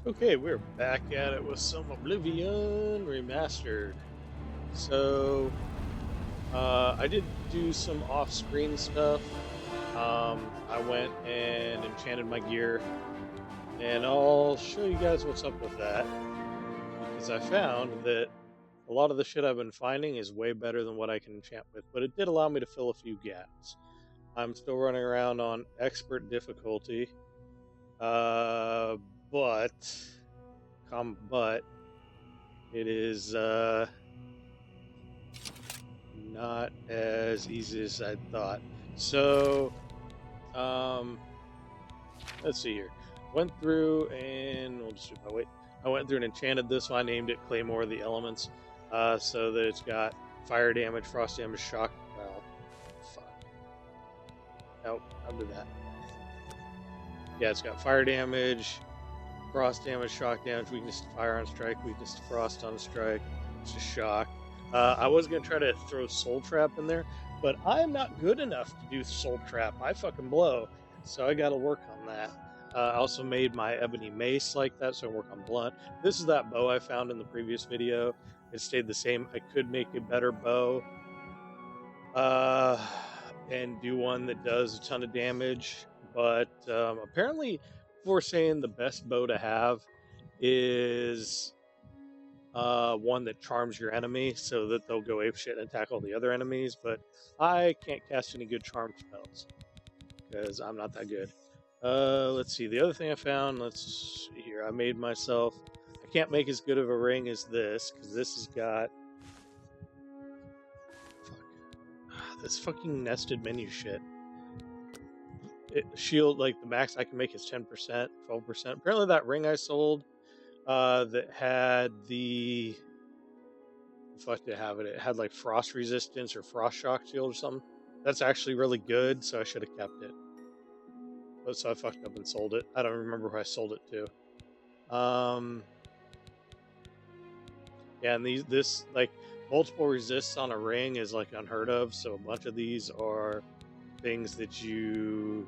Okay, we're back at it with some Oblivion Remastered. So, I did do some off-screen stuff. I went and enchanted my gear, and I'll show you guys what's up with that because I found that a lot of the shit I've been finding is way better than what I can enchant with, but it did allow me to fill a few gaps. I'm still running around on expert difficulty, uh, but, but it is not as easy as I thought. So, um, let's see here. Went through and we'll just do my weight. I went through and enchanted this one. I named it Claymore of the Elements, so that it's got fire damage, frost damage, shock. Well, fuck. Nope, I'll do that. Yeah, it's got fire damage, frost damage, shock damage, weakness to fire on strike, weakness to frost on strike, it's just shock. I was going to try to throw Soul Trap in there, but I'm not good enough to do Soul Trap. I fucking blow, so I got to work on that. I also made my Ebony Mace like that, so I work on Blunt. This is that bow I found in the previous video. It stayed the same. I could make a better bow and do one that does a ton of damage, but apparently for saying the best bow to have is one that charms your enemy so that they'll go apeshit and attack all the other enemies, but I can't cast any good charm spells because I'm not that good. Let's see. The other thing I found, let's see here. I made myself. I can't make as good of a ring as this because this has got this fucking nested menu shit. Shield, like the max I can make is 10%, 12%. Apparently, that ring I sold that had the fuck did it have it? It had like frost resistance or frost shock shield or something. That's actually really good, so I should have kept it. But so I fucked up and sold it. I don't remember who I sold it to. Yeah, and this like multiple resists on a ring is like unheard of. So a bunch of these are things that you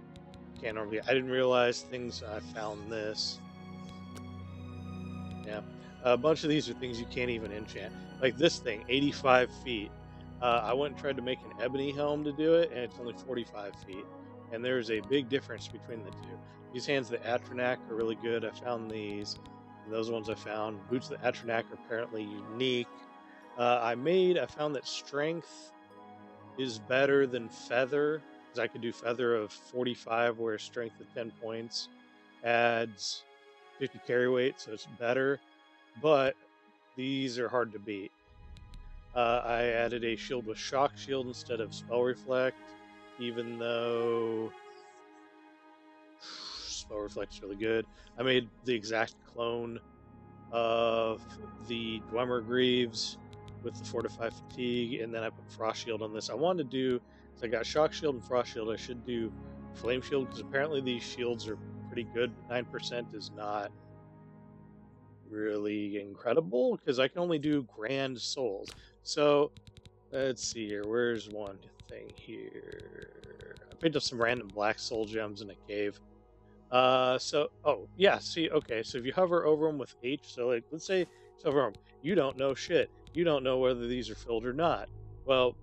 can't normally. I didn't realize things. I found this. Yeah, a bunch of these are things you can't even enchant. Like this thing, 85 feet. I went and tried to make an ebony helm to do it, and it's only 45 feet. And there's a big difference between the two. These hands, the Atronak, are really good. I found these. And those ones I found. Boots of the Atronak are apparently unique. I found that strength is better than feather, because I could do feather of 45, where strength of 10 points adds 50 carry weight, so it's better. But these are hard to beat. I added a shield with shock shield instead of spell reflect, even though spell reflect is really good. I made the exact clone of the Dwemer Greaves with the fortified fatigue, and then I put frost shield on this. I wanted to do, so I got shock shield and frost shield. I should do flame shield because apparently these shields are pretty good, but 9% is not really incredible because I can only do grand souls. So let's see here. Where's one thing here? I picked up some random black soul gems in a cave. Oh yeah, see, okay, so if you hover over them with H, so like let's say it's over them, you don't know shit. You don't know whether these are filled or not. Well,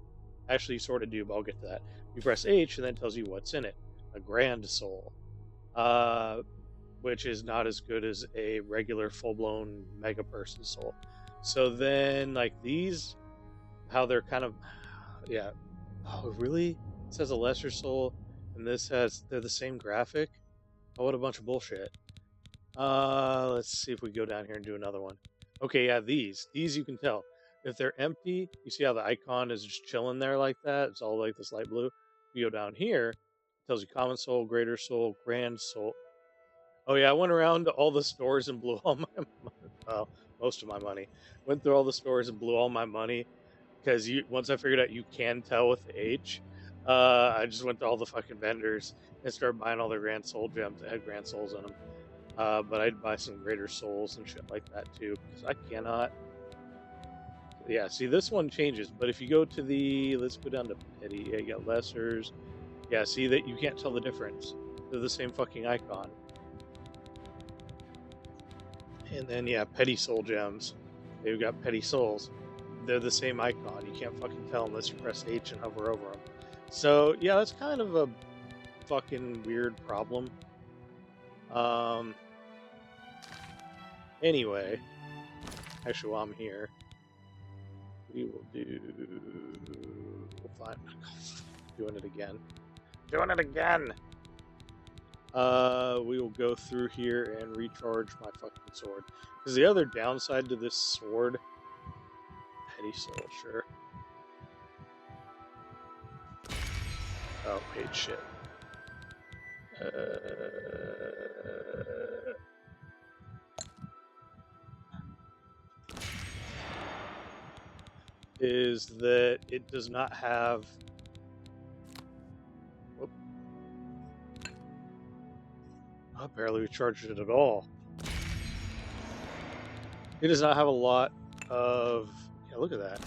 actually, you sort of do, but I'll get to that. You press H, and then it tells you what's in it. A grand soul. Which is not as good as a regular full-blown mega person soul. So then, like these, how they're kind of, yeah. Oh, really? This has a lesser soul, and they're the same graphic. Oh, what a bunch of bullshit. Let's see if we go down here and do another one. Okay, yeah, these you can tell. If they're empty, you see how the icon is just chilling there like that? It's all like this light blue. You go down here, it tells you common soul, greater soul, grand soul. Oh yeah, I went around to all the stores and blew all my well, most of my money. Went through all the stores and blew all my money because once I figured out you can tell with the H, I just went to all the fucking vendors and started buying all their grand soul gems that had grand souls in them. But I'd buy some greater souls and shit like that too because I cannot. Yeah, see this one changes, but if you go to let's go down to petty. Yeah, you got lessers. Yeah, see that you can't tell the difference. They're the same fucking icon. And then, yeah, petty soul gems. They've got petty souls. They're the same icon. You can't fucking tell unless you press H and hover over them. So, yeah, that's kind of a fucking weird problem. Anyway, actually, while I'm here, we will do... We'll find... Doing it again. Doing it again! We will go through here and recharge my fucking sword. Because the other downside to this sword... Petty soul, sure. Oh, wait, shit. Is that it does not have... Whoop. I barely recharged it at all. It does not have a lot of... Yeah, look at that.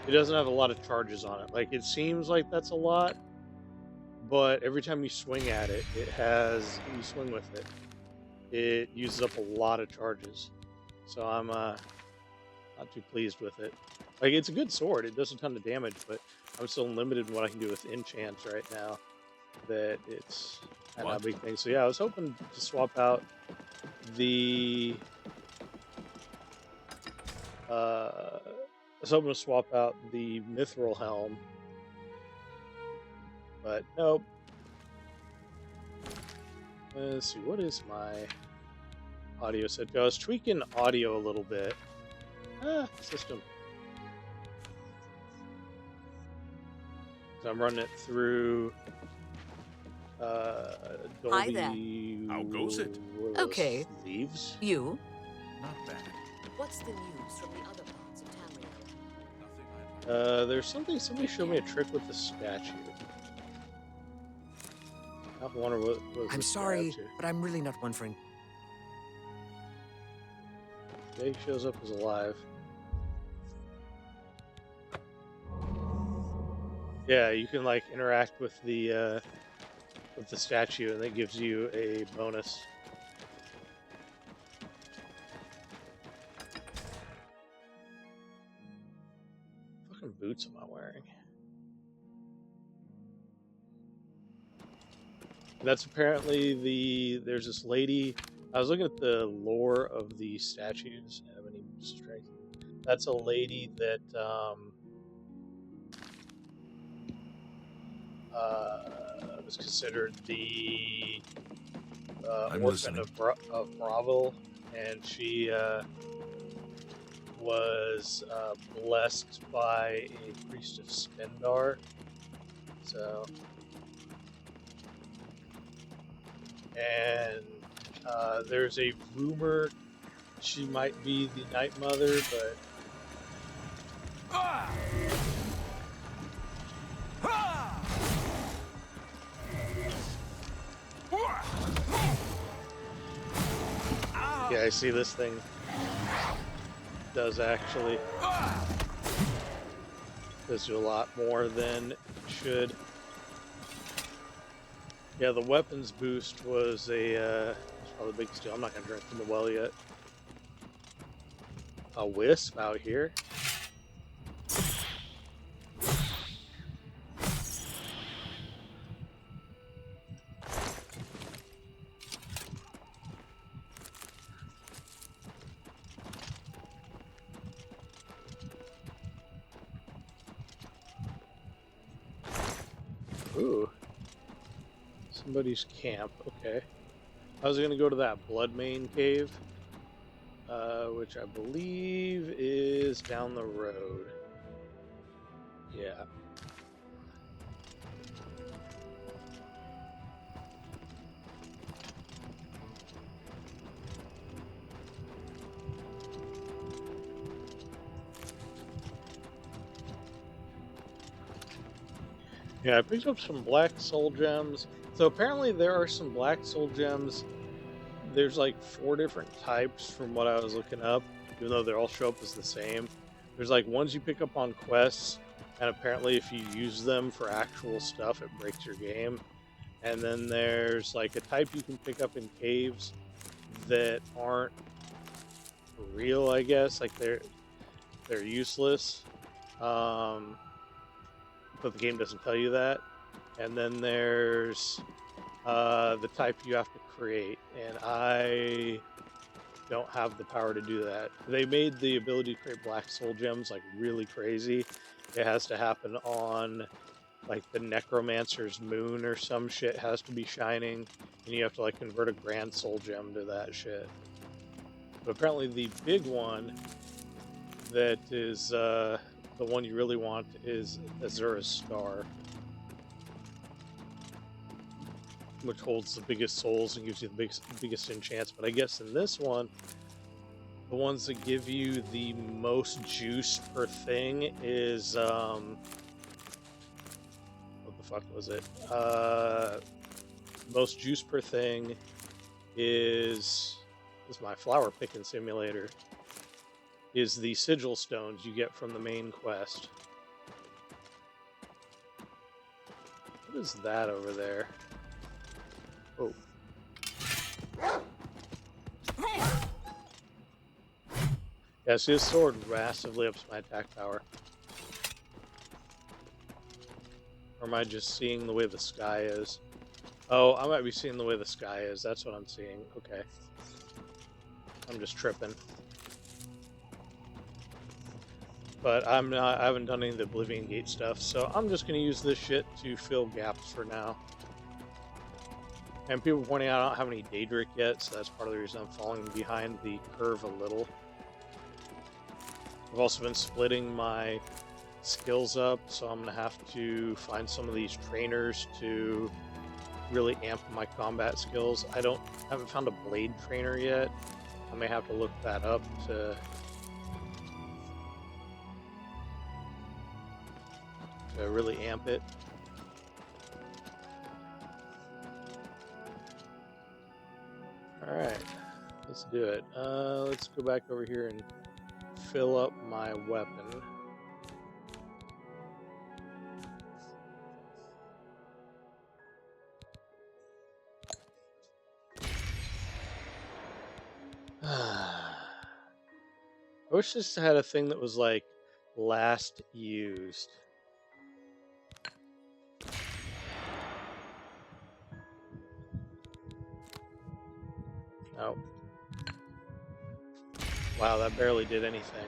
It doesn't have a lot of charges on it. Like, it seems like that's a lot, but every time you swing at it, it has... You swing with it, it uses up a lot of charges. So I'm not too pleased with it. Like, it's a good sword. It does a ton of damage, but I'm still limited in what I can do with enchants right now. That it's kind of a big thing. So yeah, I was hoping to swap out the... I was hoping to swap out the Mithril Helm. But nope. Let's see, what is my audio set? I was tweaking audio a little bit. System. So I'm running it through Dolby. Hi there. How goes it? Okay. Leaves? You? Not bad. What's the news from the other parts of Tamriel? Nothing I'd There's somebody showed me a trick with the statue. I wonder what was I'm the sorry, statue. but I'm really not one for... Jake shows up as alive. Yeah, you can like interact with the statue, and that gives you a bonus. What fucking boots am I wearing? That's apparently there's this lady. I was looking at the lore of the statues. Have any strength? That's a lady that was considered the I'm orphan listening. of Bravo, and she was blessed by a priest of Spendar. So, and there's a rumor she might be the Night Mother, but yeah, I see this thing does actually do a lot more than it should. Yeah, the weapons boost was a probably the biggest deal. I'm not gonna drink from the well yet. A wisp out here. Ooh. Somebody's camp, okay. I was gonna go to that Bloodmayn cave, which I believe is down the road. Yeah. Yeah, I picked up some black soul gems. So apparently there are some black soul gems. There's like 4 different types from what I was looking up, even though they all show up as the same. There's like ones you pick up on quests, and apparently if you use them for actual stuff, it breaks your game. And then there's like a type you can pick up in caves that aren't real, I guess. Like they're useless, but the game doesn't tell you that. And then there's the type you have to create, and I don't have the power to do that. They made the ability to create black soul gems like really crazy. It has to happen on like the necromancer's moon or some shit has to be shining, and you have to like convert a grand soul gem to that shit. But apparently the big one that is the one you really want is Azura's Star, which holds the biggest souls and gives you the biggest enchants. But I guess in this one, the ones that give you the most juice per thing is what the fuck was it? Most juice per thing is my flower picking simulator. Is the sigil stones you get from the main quest. What is that over there? Oh. Yeah, see, this sword massively ups my attack power. Or am I just seeing the way the sky is? Oh, I might be seeing the way the sky is. That's what I'm seeing. Okay. I'm just tripping. But I haven't done any of the Oblivion Gate stuff, so I'm just going to use this shit to fill gaps for now. And people pointing out I don't have any Daedric yet, so that's part of the reason I'm falling behind the curve a little. I've also been splitting my skills up, so I'm going to have to find some of these trainers to really amp my combat skills. I haven't found a blade trainer yet. I may have to look that up to really amp it. Alright, let's do it. Let's go back over here and fill up my weapon. I wish this had a thing that was like last used. Oh. Wow, that barely did anything.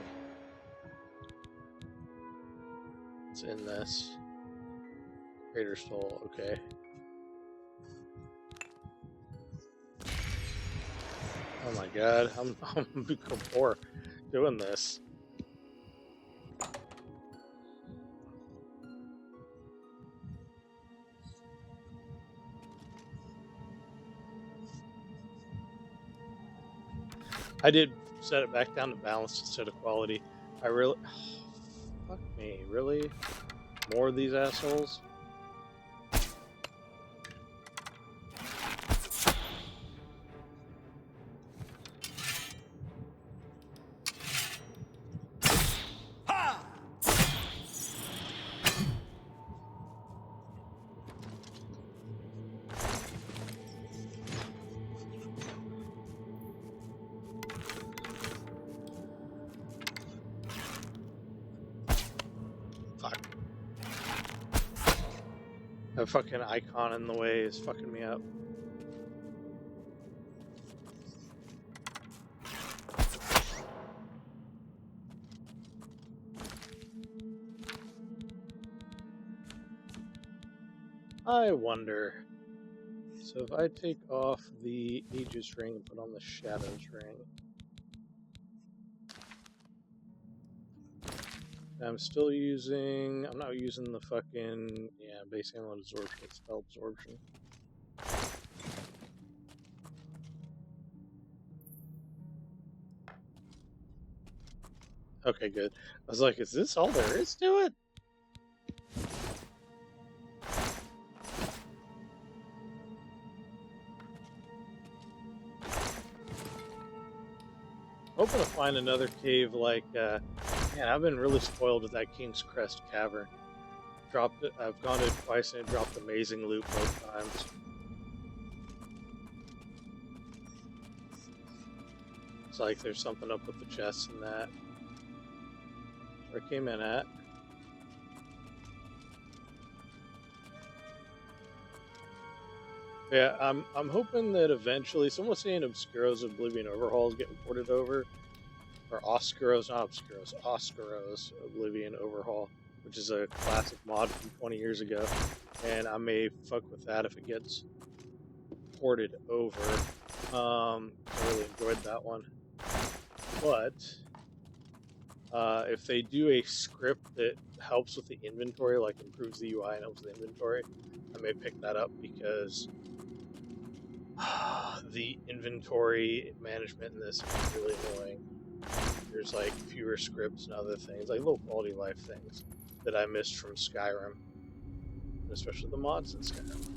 It's in this. Greater Soul, okay. Oh my god, I'm become poor doing this. I did set it back down to balanced instead of quality. I really... fuck me, really? More of these assholes? That fucking icon in the way is fucking me up. I wonder. So if I take off the Aegis ring and put on the Shadows ring, I'm still using... I'm not using the fucking... yeah, base ammo absorption, it's spell absorption. Okay, good. I was like, is this all there is to it? Hoping to find another cave like... man, I've been really spoiled with that King's Crest Cavern. dropped it. I've gone it twice and it dropped amazing loot both times. It's like there's something up with the chests and that. Where I came in at. Yeah, I'm hoping that eventually, someone was saying Obscuro's Oblivion Overhaul is getting ported over, or Oscuro's, not Obscuro's, Oscuro's Oblivion Overhaul, which is a classic mod from 20 years ago, and I may fuck with that if it gets ported over. I really enjoyed that one, but if they do a script that helps with the inventory, like improves the UI and helps the inventory, I may pick that up because the inventory management in this is really annoying. There's like fewer scripts and other things, like low quality of life things that I missed from Skyrim, especially the mods in Skyrim.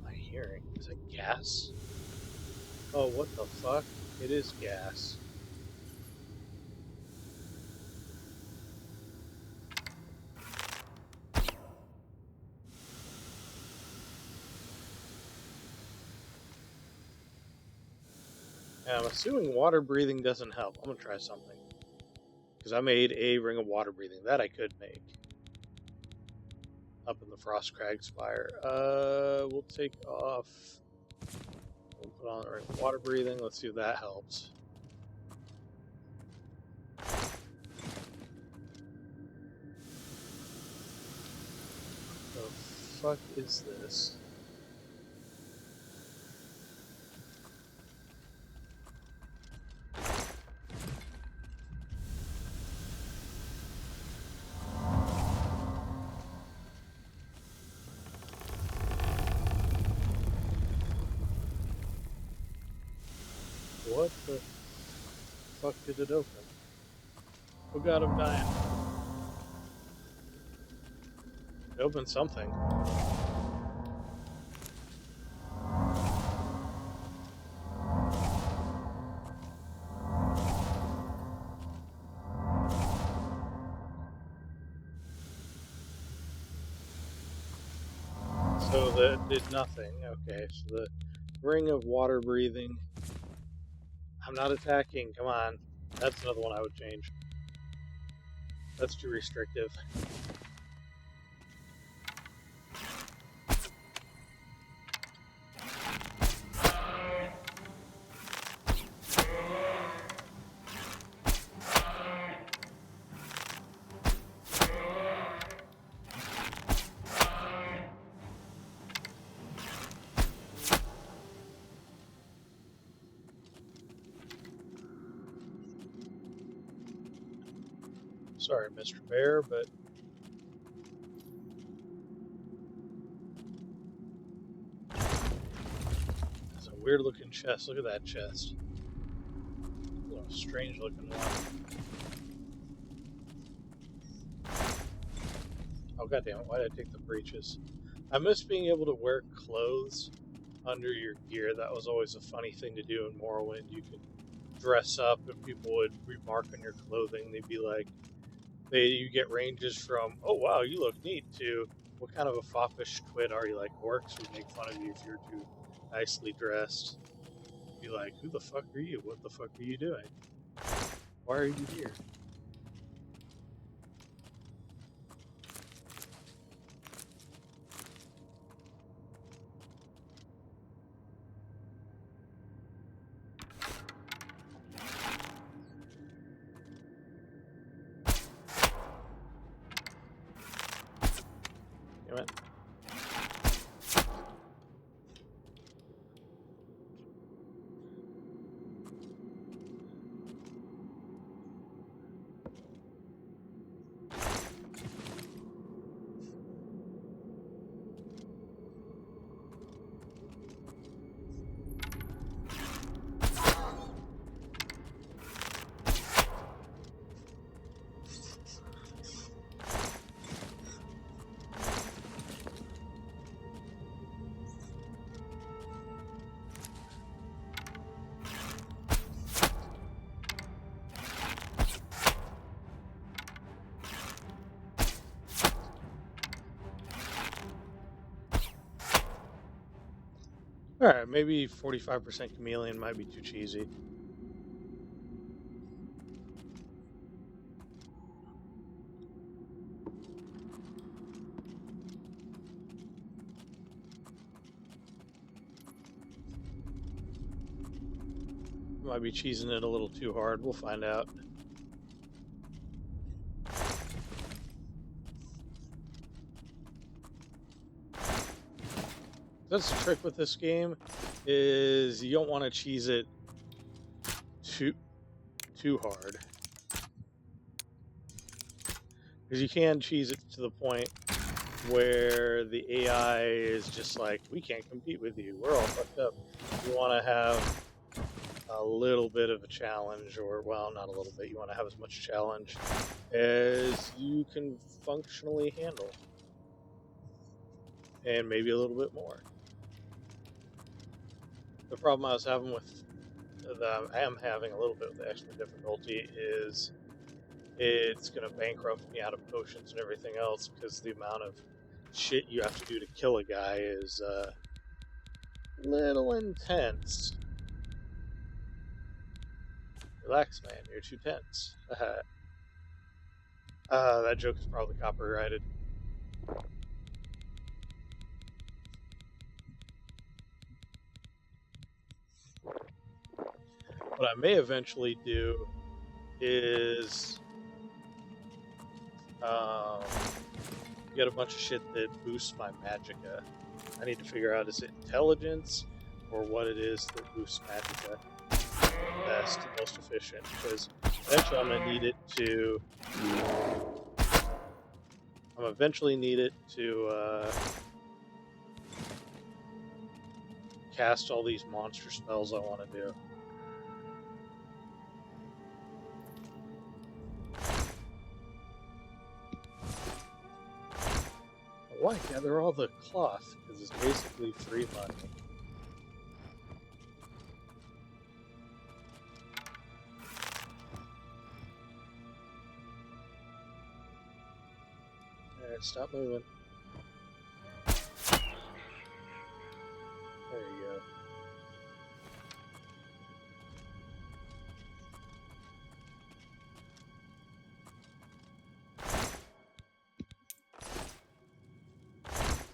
What am I hearing? Is it gas? Oh, what the fuck? It is gas. And I'm assuming water breathing doesn't help. I'm gonna try something. Because I made a ring of water breathing. That I could make. Up in the Frostcrag Spire. We'll take off. We'll put on a ring of water breathing. Let's see if that helps. What the fuck is this? What the fuck did it open? Oh god, I'm dying. It opened something. So that did nothing. Okay, so the ring of water breathing. I'm not attacking, come on. That's another one I would change. That's too restrictive. Sorry, Mr. Bear, but it's a weird looking chest. Look at that chest. A strange looking one. Oh goddamn it, why did I take the breeches? I miss being able to wear clothes under your gear. That was always a funny thing to do in Morrowind. You could dress up and people would remark on your clothing. They'd be like, you get ranges from, oh wow, you look neat, to what kind of a foppish twit are you? Like, orcs would make fun of you if you're too nicely dressed. Be like, who the fuck are you? What the fuck are you doing? Why are you here? Damn it. Alright, maybe 45% chameleon might be too cheesy. Might be cheesing it a little too hard. We'll find out. That's the trick with this game, is you don't want to cheese it too hard. Because you can cheese it to the point where the AI is just like, we can't compete with you, we're all fucked up. You want to have a little bit of a challenge, or, well, not a little bit, you want to have as much challenge as you can functionally handle. And maybe a little bit more. The problem I was having with, that I am having a little bit with the extra difficulty, is it's going to bankrupt me out of potions and everything else, because the amount of shit you have to do to kill a guy is a little intense. Relax, man, you're too tense. That joke is probably copyrighted. What I may eventually do is get a bunch of shit that boosts my magicka. I need to figure out, is it intelligence or what it is that boosts magicka best, most efficient, because eventually I'm gonna need it to cast all these monster spells I want to do. Why gather all the cloth? Because it's basically free money. Alright, stop moving. There you go.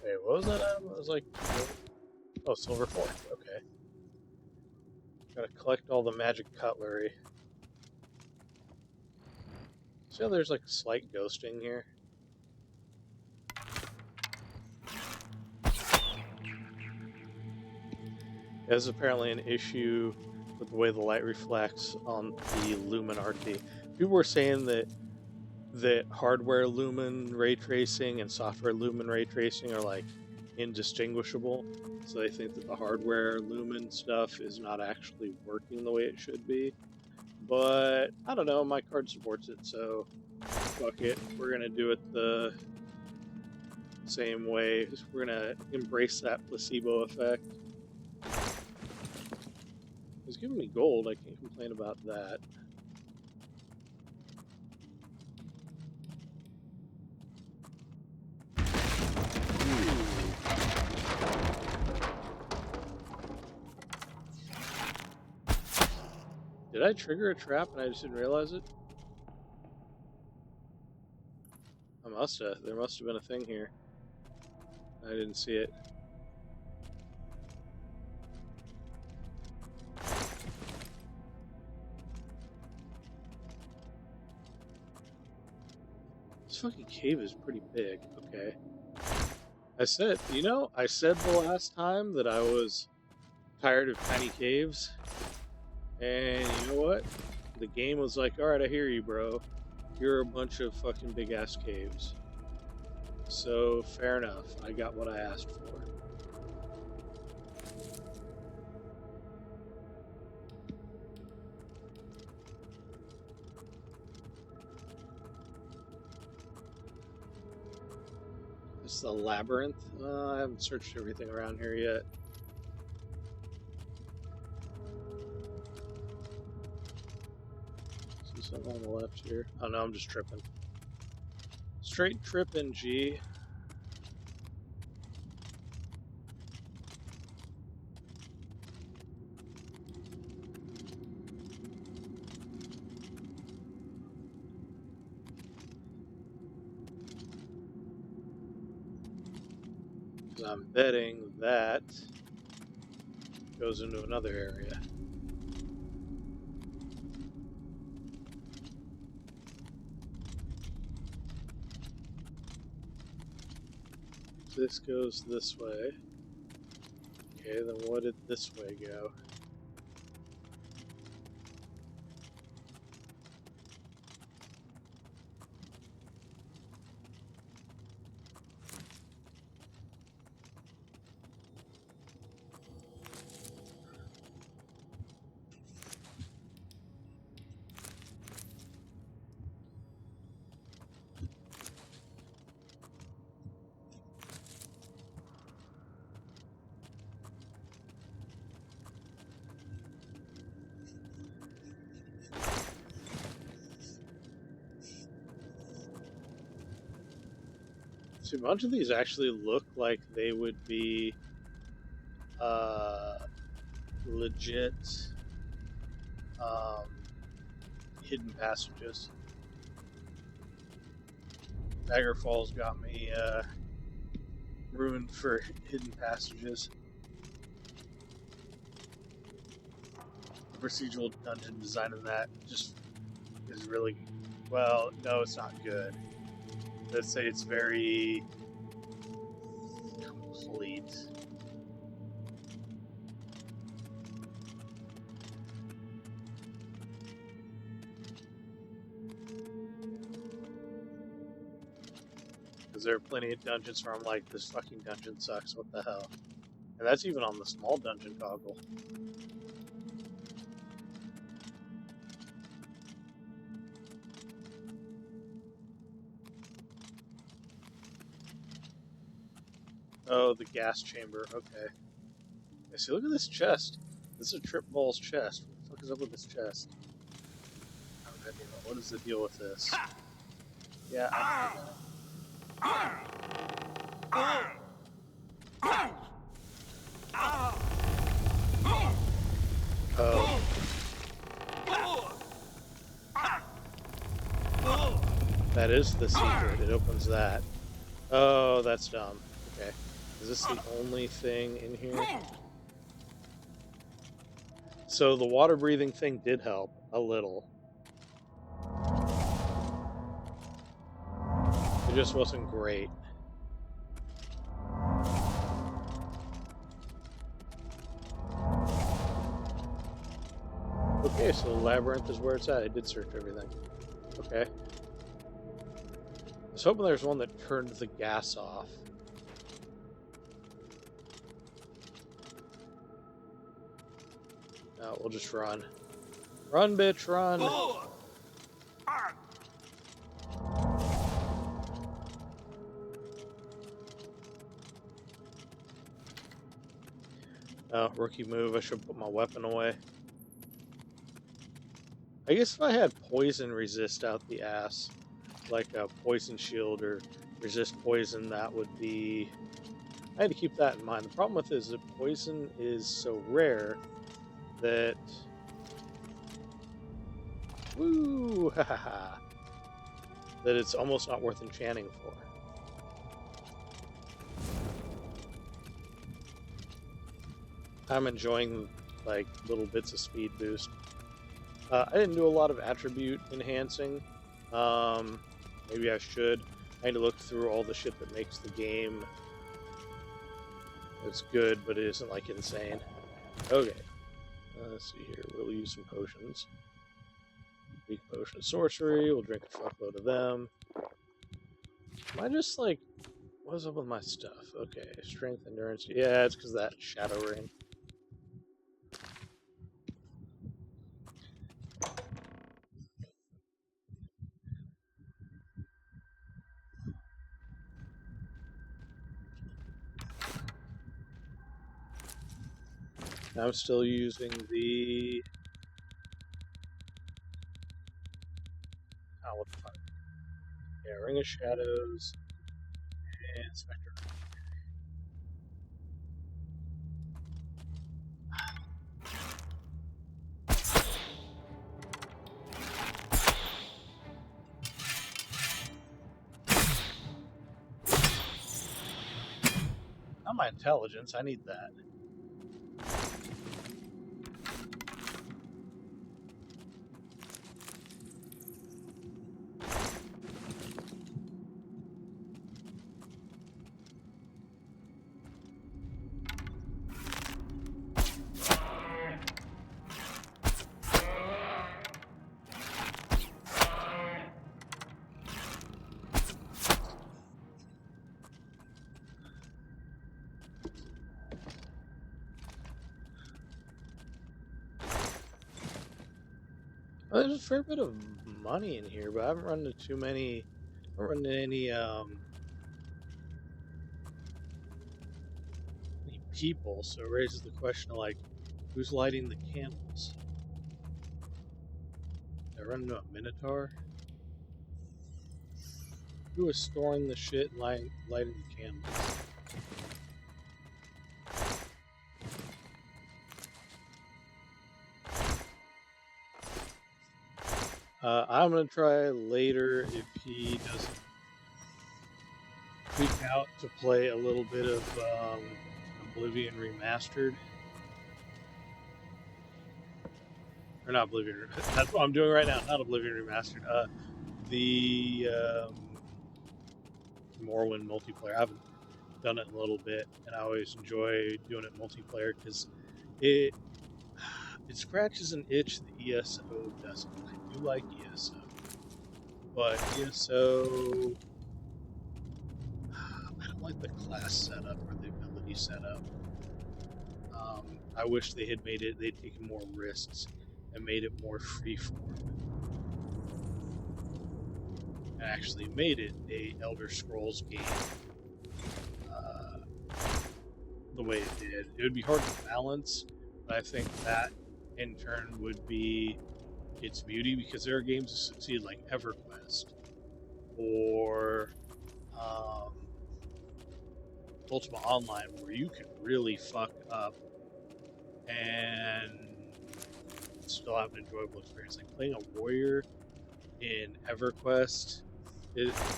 Wait, what was that item? It was like, oh, silver fork. Okay. Gotta collect all the magic cutlery. See how there's like slight ghosting here? There's apparently an issue with the way the light reflects on the luminarchy. People were saying that hardware lumen ray tracing and software lumen ray tracing are like indistinguishable. So they think that the hardware lumen stuff is not actually working the way it should be. But I don't know, my card supports it, so fuck it. We're gonna do it the same way. We're gonna embrace that placebo effect. It's giving me gold, I can't complain about that. Did I trigger a trap and I just didn't realize it? I must have. There must have been a thing here. I didn't see it. This fucking cave is pretty big. Okay. I said the last time that I was tired of tiny caves. And you know what? The game was like, alright, I hear you, bro. You're a bunch of fucking big-ass caves. So, fair enough. I got what I asked for. This is the labyrinth. I haven't searched everything around here yet. See something on the left here? Oh no, I'm just tripping. Straight tripping, G. 'Cause I'm betting that goes into another area. This goes this way. Okay, then what did this way go? See, a bunch of these actually look like they would be legit hidden passages. Dagger Falls got me ruined for hidden passages. The procedural dungeon design in that just is really, well, no, it's not good. Let's say it's very complete. Because there are plenty of dungeons where I'm like, this fucking dungeon sucks, what the hell? And that's even on the small dungeon toggle. Oh, the gas chamber, okay. I see, look at this chest. This is a Trip Ball's chest. What the fuck is up with this chest? What is the deal with this? Yeah, oh. That is the secret. It opens that. Oh, that's dumb. Okay. Is this the only thing in here? So the water breathing thing did help a little. It just wasn't great. Okay, so the labyrinth is where it's at. I did search everything. Okay. I was hoping there's one that turned the gas off. No, we'll just run. Run, bitch, run! Oh, rookie move. I should put my weapon away. I guess if I had poison resist out the ass, like a poison shield or resist poison, that would be... I had to keep that in mind. The problem with it is that poison is so rare that... Woo! Ha ha ha! That it's almost not worth enchanting for. I'm enjoying, like, little bits of speed boost. I didn't do a lot of attribute enhancing. Maybe I should. I need to look through all the shit that makes the game. It's good, but it isn't, like, insane. Okay. Let's see here. We'll use some potions. Weak potion of sorcery. We'll drink a fuckload of them. Am I just, like... What's up with my stuff? Okay. Strength, endurance. Yeah, it's because of that shadow ring. I'm still using the... Oh, what the fuck? Yeah, Ring of Shadows and Spectre. Not my intelligence. I need that. Well, there's a fair bit of money in here, but I haven't run into too many. I haven't run into any people, so it raises the question of like, who's lighting the candles? Did I run into a minotaur? Who is storing the shit and lighting the candles? I'm gonna try later if he doesn't freak out to play a little bit of Oblivion Remastered. Or not Oblivion, that's what I'm doing right now, not Oblivion Remastered. The Morrowind multiplayer. I haven't done it in a little bit, and I always enjoy doing it multiplayer because it scratches an itch the ESO doesn't. I do like ESO, but ESO, I don't like the class setup or the ability setup. I wish they'd taken more risks and made it more freeform. And actually made it a Elder Scrolls game the way it did. It would be hard to balance, but I think that in turn would be its beauty, because there are games that succeed like EverQuest or Ultima Online where you can really fuck up and still have an enjoyable experience. Like playing a warrior in EverQuest,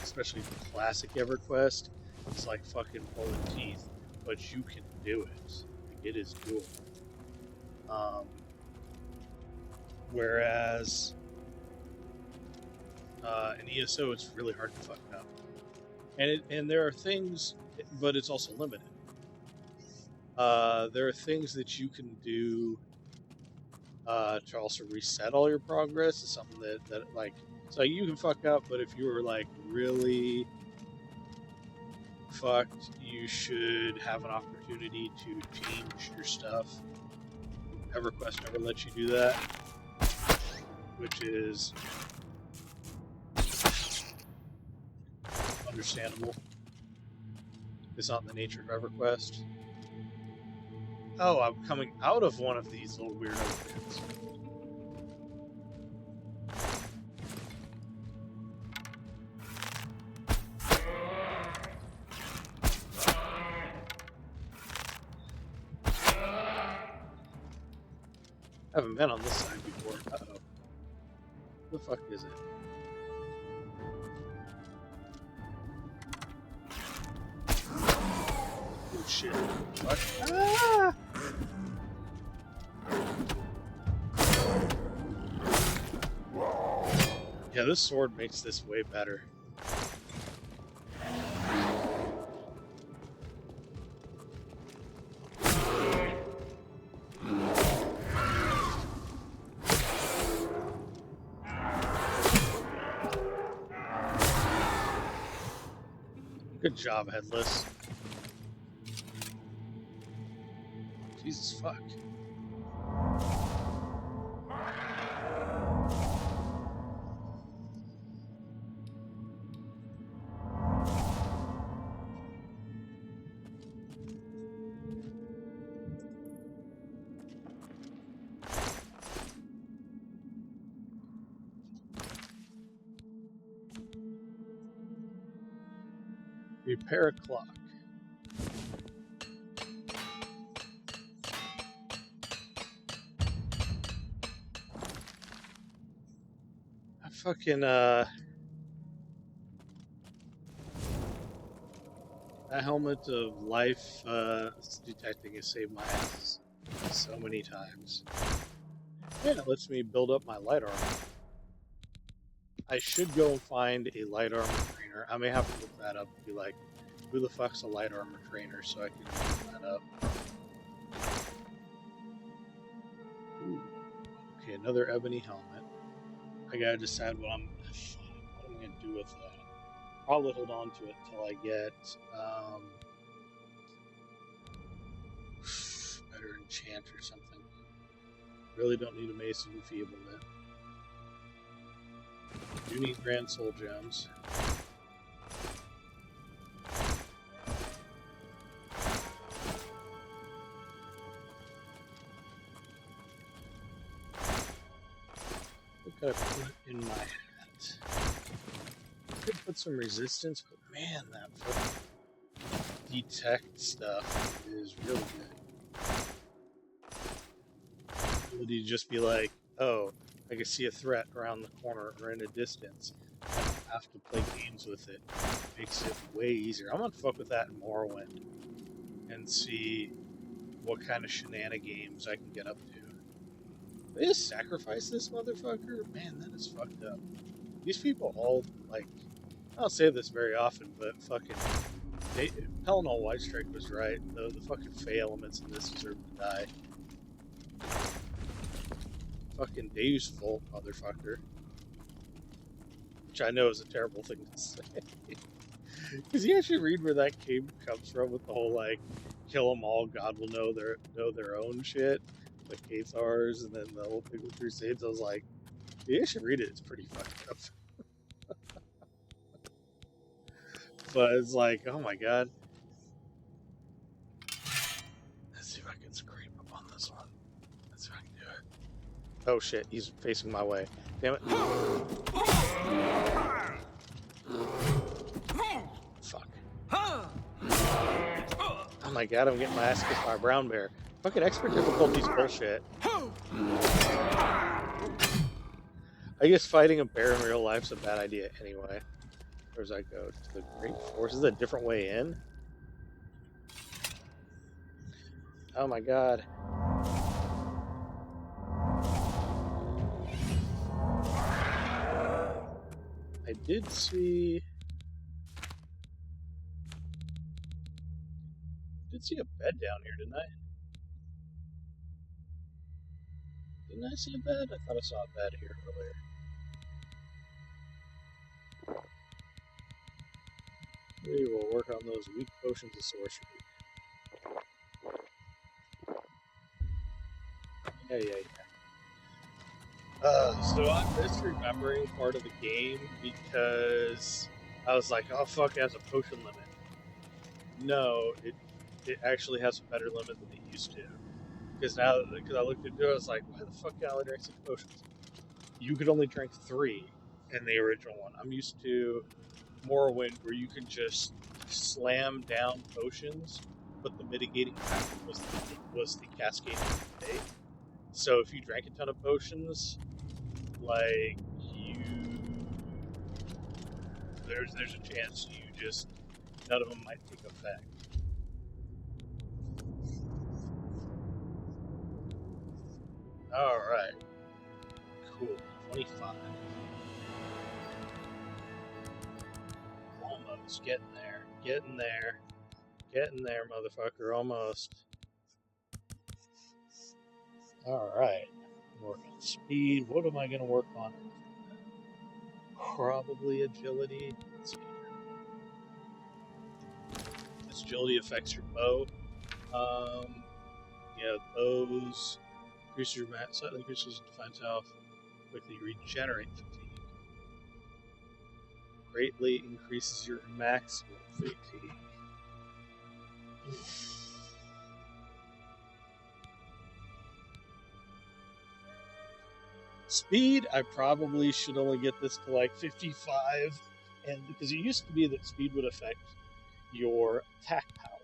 especially the classic EverQuest, it's like fucking pulling teeth, but you can do it. Like, it is doable. Whereas in ESO, it's really hard to fuck up, and there are things, but it's also limited. There are things that you can do to also reset all your progress. It's something that like, so you can fuck up, but if you were like really fucked, you should have an opportunity to change your stuff. EverQuest never lets you do that, which is understandable. It's not in the nature of EverQuest. Oh, I'm coming out of one of these little weirdo pits. I haven't been on this side before. Uh-oh. What the fuck is it? Oh shit. Fuck. Ah! Yeah, this sword makes this way better. Good job, Headless. Jesus fuck. Repair a clock. I fucking That helmet of life detecting has saved my ass so many times. And it lets me build up my light armor. I should go and find a light armor trainer. I may have to look that up and be like, who the fuck's a light armor trainer, so I can look that up. Ooh. Okay, another ebony helmet. I gotta decide what I'm gonna do with that. Probably hold on to it till I get better enchant or something. Really don't need a mace of enfeeblement. Do need grand soul gems. What could I put in my hat? I could put some resistance, but man, that detect stuff is really good. Ability to just be like, oh, I can see a threat around the corner or in a distance. I don't have to play games with it. Makes it way easier. I'm gonna fuck with that in Morrowind and see what kind of shenanigans I can get up to. They just sacrifice this motherfucker? Man, that is fucked up. These people all, like, I don't say this very often, but fucking, Pelennor Whitestrike was right. The fucking Fey elements in this deserve to die. Fucking Deus Vult, motherfucker. Which I know is a terrible thing to say. Because you actually read where that came comes from with the whole, like, kill them all, God will know their own shit. Like Cathars, and then the whole thing with Crusades. I was like, you actually read it, it's pretty fucked up. But it's like, oh my god. Let's see if I can scrape up on this one. Let's see if I can do it. Oh shit, he's facing my way. Damn it. Fuck. Oh my god, I'm getting my ass kicked by a brown bear. Fucking expert difficulty's bullshit. I guess fighting a bear in real life's a bad idea anyway. Where does that go? To the Great Forest? Is that a different way in? Oh my god. I did see a bed down here, didn't I? Didn't I see a bed? I thought I saw a bed here earlier. We will work on those weak potions of sorcery. Yeah. So I'm misremembering part of the game because I was like, oh fuck, it has a potion limit. No, it actually has a better limit than it used to. Because I looked into it, I was like, why the fuck can I only drink 6 potions? You could only drink 3 in the original one. I'm used to Morrowind where you could just slam down potions, but the mitigating factor was the cascading state. So if you drank a ton of potions, like there's a chance none of them might take effect. All right, cool. 25. Almost getting there, motherfucker. Almost. All right. Work on speed. What am I going to work on? Probably agility. Let's see. Agility affects your bow. Yeah, bows. Increases your slightly increases defense health. Quickly regenerate fatigue. Greatly increases your maximum fatigue. Speed, I probably should only get this to like 55, and because it used to be that speed would affect your attack power.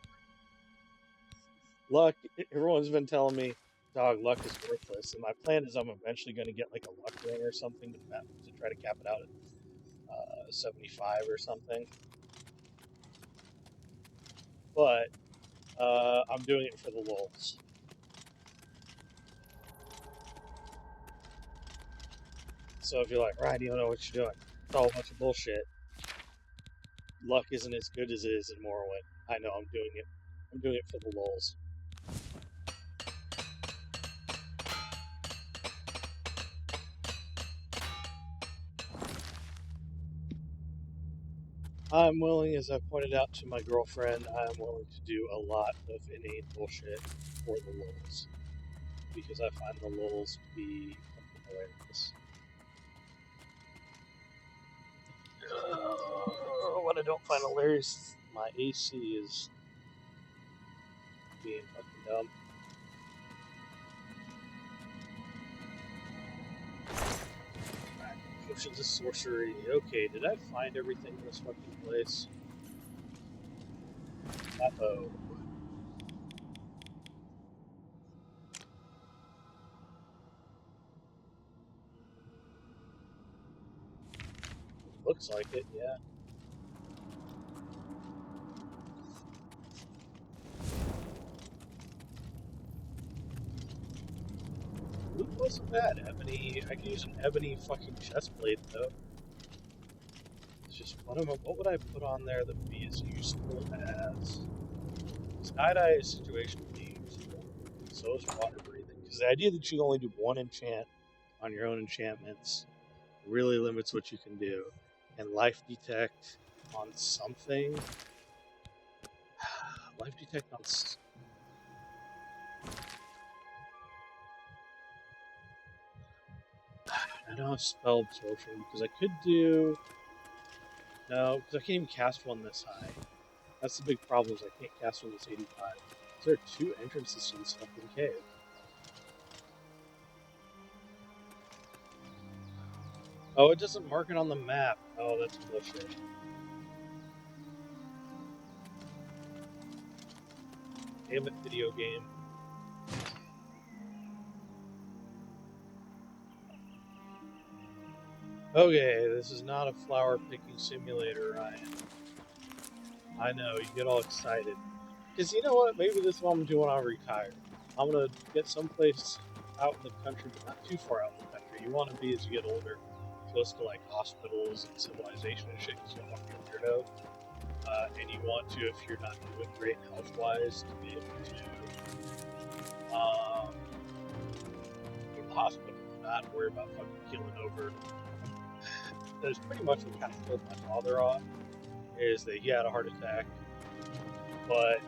Luck, everyone's been telling me, dog, luck is worthless, and my plan is I'm eventually going to get like a luck ring or something to try to cap it out at 75 or something. but I'm doing it for the lulz. So if you're like, Ryan, you don't know what you're doing, it's all a bunch of bullshit. Luck isn't as good as it is in Morrowind. I know, I'm doing it. I'm doing it for the lulz. I'm willing, as I pointed out to my girlfriend, I'm willing to do a lot of inane bullshit for the lulz. Because I find the lulz to be hilarious. What I don't find hilarious is my AC is being fucking dumb. Potions of sorcery. Okay, did I find everything in this fucking place? Uh-oh. Looks like it, yeah. Loot wasn't bad. Ebony. I could use an ebony fucking chestplate though. It's just what would I put on there that would be as useful as Skydive situation would be useful. So is water breathing. Because the idea that you only do one enchant on your own enchantments really limits what you can do. And life detect on something. Life detect on. I don't have spell absorption because I could do. No, because I can't even cast one this high. That's the big problem, is I can't cast one that's 85. There are 2 entrances to this fucking cave. Oh, it doesn't mark it on the map. Oh, that's bullshit. Damn it, video game. Okay, this is not a flower picking simulator, Ryan. I know, you get all excited. Because you know what? Maybe this is what I'm doing when I retire. I'm going to get someplace out in the country, but not too far out in the country. You want to be, as you get older, close to like hospitals and civilization and shit, because you don't want to be a weirdo. And you want to, if you're not doing great health-wise, to be able to go to the hospital and not worry about fucking keeling over. That's pretty much what kind of killed my father off, is that he had a heart attack, but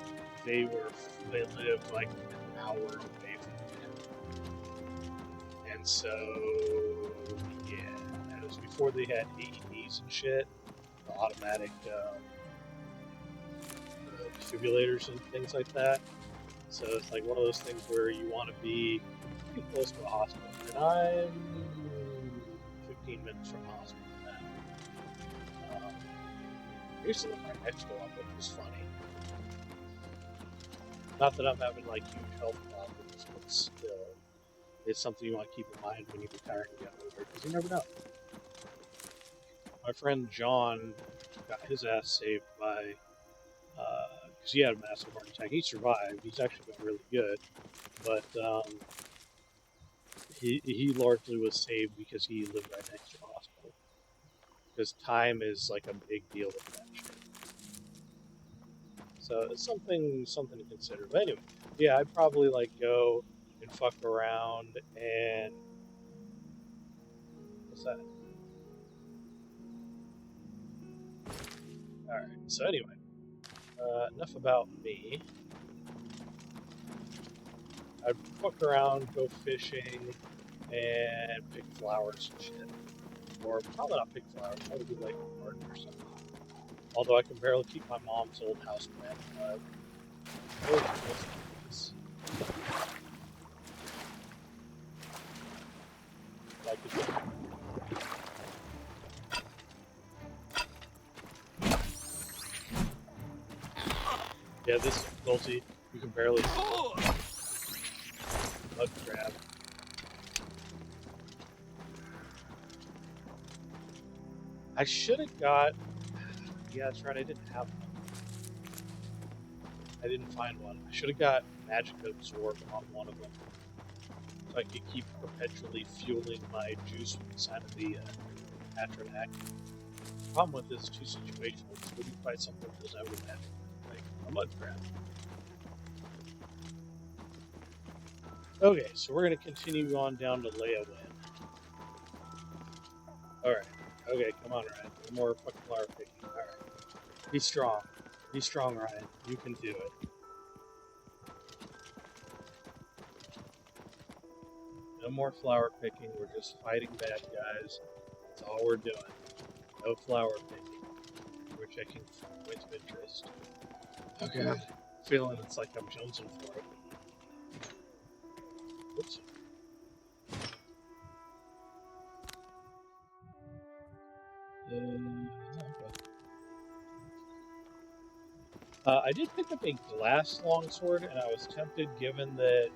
they lived like an hour away from him. And so, yeah, it was before they had AEDs and shit, the automatic defibrillators and things like that. So it's like one of those things where you want to be pretty close to a hospital. And I'm 15 minutes from a hospital now. I used to live right next door, but it was funny. Not that I'm having like huge health problems, but still, it's something you want to keep in mind when you retire and get older, because you never know. My friend John got his ass saved by, because he had a massive heart attack. He survived. He's actually been really good, but he largely was saved because he lived right next to a hospital. Because time is like a big deal with that shit. So it's something to consider. But anyway, yeah, I'd probably like go and fuck around and what's that? All right. So anyway, enough about me. I'd fuck around, go fishing, and pick flowers and shit. Or probably not pick flowers. Probably do like a garden or something. Although I can barely keep my mom's old house plant alive. Like yeah, this difficulty you can barely mud crab. I should have got. Yeah, that's right. I didn't have one. I didn't find one. I should have got magic absorb on one of them, so I could keep perpetually fueling my juice inside of the Atronac. The problem with this is too situational. It's when you fight something that doesn't have a magic, like a mud crab. Okay, so we're going to continue on down to Leyawin. Alright. Okay, come on, Ryan. No more fucking flower picking. Alright. Be strong. Be strong, Ryan. You can do it. No more flower picking. We're just fighting bad guys. That's all we're doing. No flower picking. We're checking points of interest. Okay. I'm feeling it's like I'm jonesing for it. Whoops. I did pick up a glass longsword, and I was tempted, given that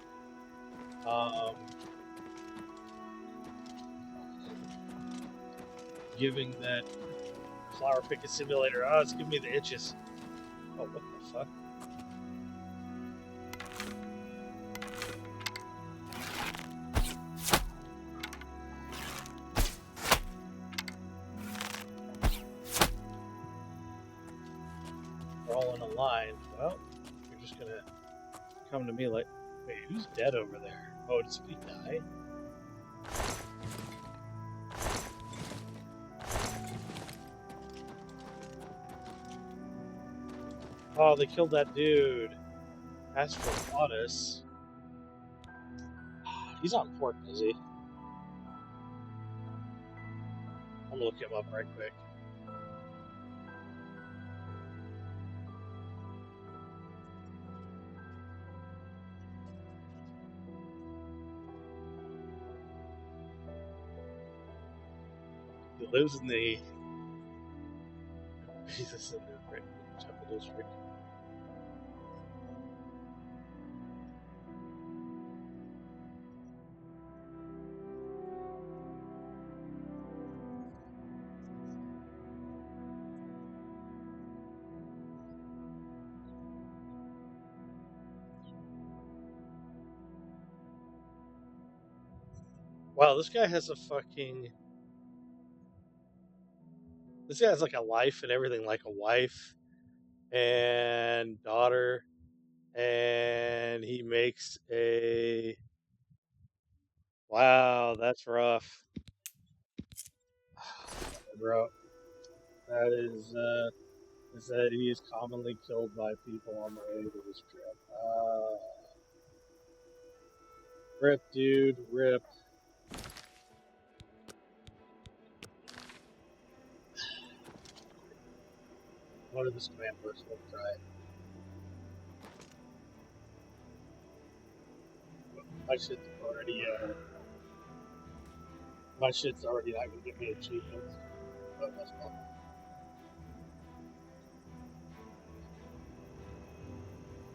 flower picking simulator. Oh, it's giving me the itches. Oh, what the fuck? We're all in a line. Well, you're just gonna come to me like, wait, who's dead over there? Oh, did somebody die? Oh, they killed that dude. As for Otis, he's on port, is he? I'm gonna look him up right quick. He lives in the Jesus in the Temple District. Wow, this guy has a fucking... This guy has like a life and everything, like a wife and daughter, and he makes a... Wow, that's rough. Bro, that is that he is commonly killed by people on the way to this trip. Rip, dude, rip. One of this command person will try it. My shit's already not gonna give me achievements. Oh, that's fine.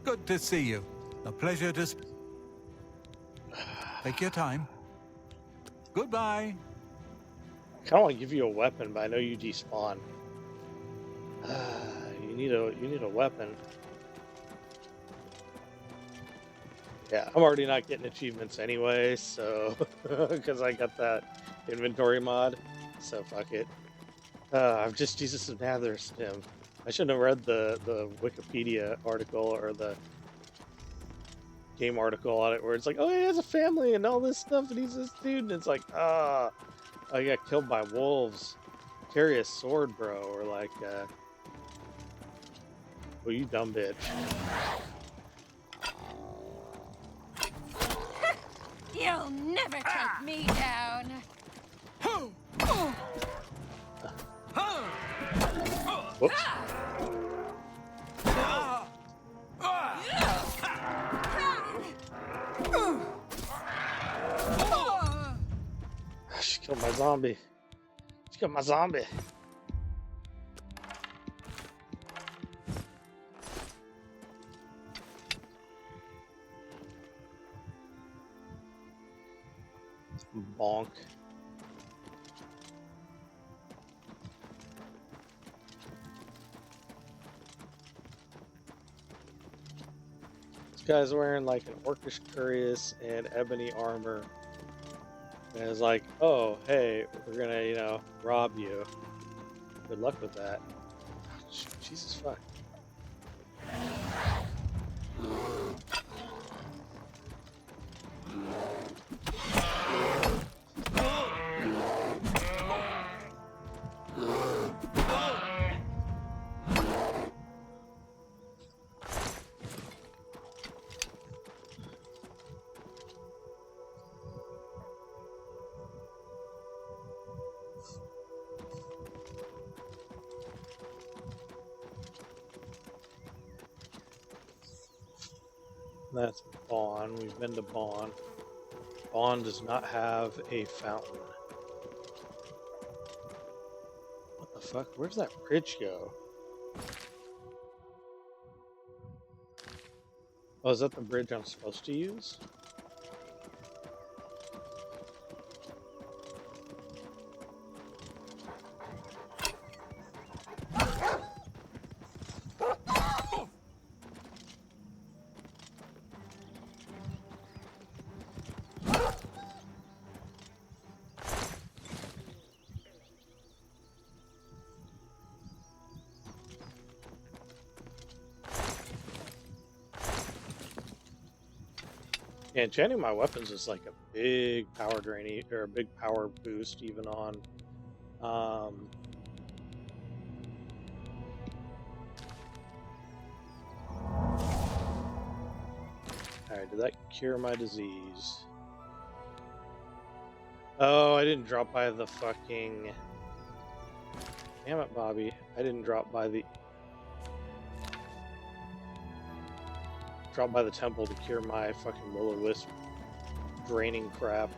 Good to see you. A pleasure to take your time. Goodbye. I kind of want to give you a weapon, but I know you despawn. You need a weapon. Yeah, I'm already not getting achievements anyway, so because I got that inventory mod, so fuck it. I'm just Jesus of Nether Stim. I shouldn't have read the Wikipedia article or the game article on it where it's like, oh, he has a family and all this stuff, and he's this dude, and it's like, I got killed by wolves. Carry a sword, bro, or like, oh, you dumb bitch. You'll never take me down. Whoops. She killed my zombie. She killed my zombie. Bonk. This guy's wearing like an orcish cuirass and ebony armor. And it's like, oh, hey, we're gonna, you know, rob you. Good luck with that. Jesus fuck. That's Bond. We've been to Bond. Bond does not have a fountain. What the fuck? Where's that bridge go? Oh, is that the bridge I'm supposed to use? Yeah, enchanting my weapons is like a big power drain, or a big power boost, even on. Alright, did that cure my disease? Oh, I didn't drop by the fucking. Damn it, Bobby. I didn't drop by the. Drop by the temple to cure my fucking will-o-wisp draining crap.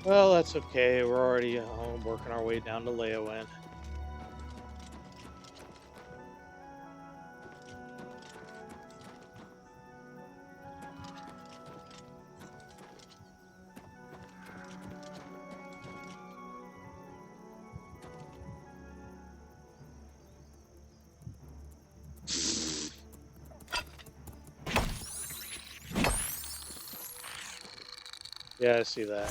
Well, that's okay. We're already working our way down to Leyawin. Yeah, I see that.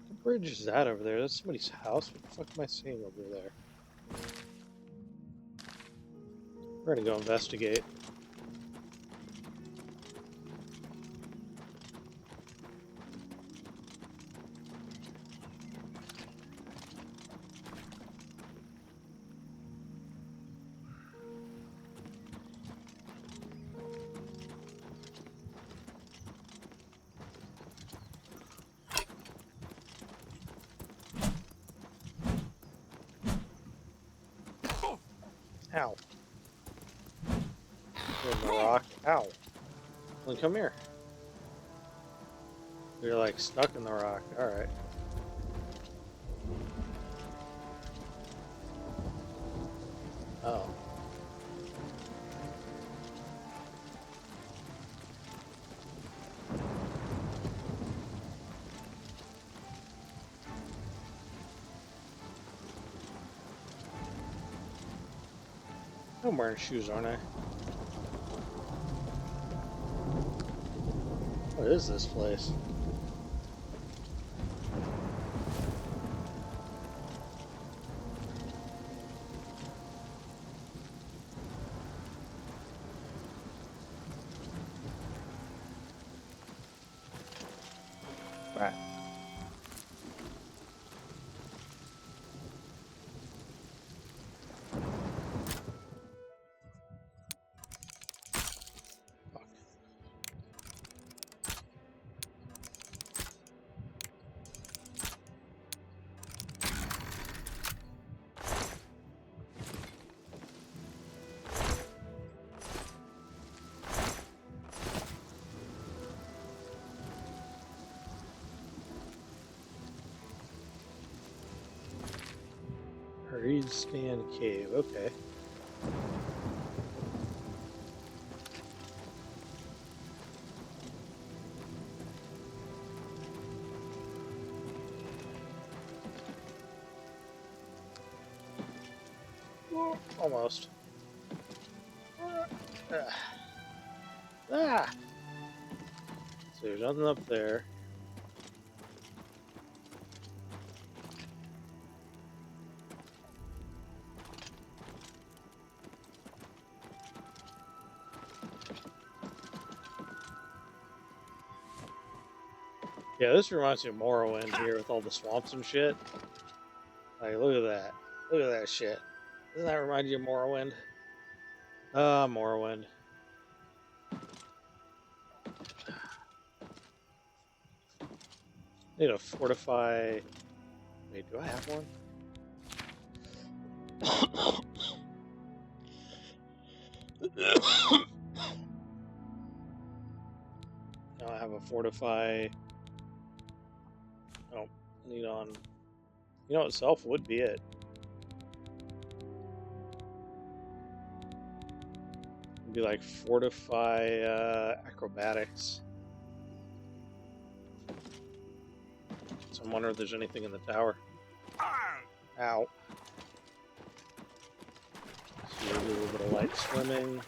What bridge is that over there? That's somebody's house? What the fuck am I seeing over there? We're gonna go investigate. Ow. In the rock. Ow. Well, come here. You're like stuck in the rock. Alright. Oh. I'm wearing shoes, aren't I? What is this place? Right. Reedstand cave, okay. Almost. Ah! So there's nothing up there. Yeah, this reminds me of Morrowind here with all the swamps and shit. Like, look at that. Look at that shit. Doesn't that remind you of Morrowind? Ah, Morrowind. Need to fortify... Wait, do I have one? No, I have a fortify... Oh, need on... You know, itself would be it. It'd be like fortify acrobatics. So I'm wondering if there's anything in the tower. Ow. So we'll do a little bit of light swimming.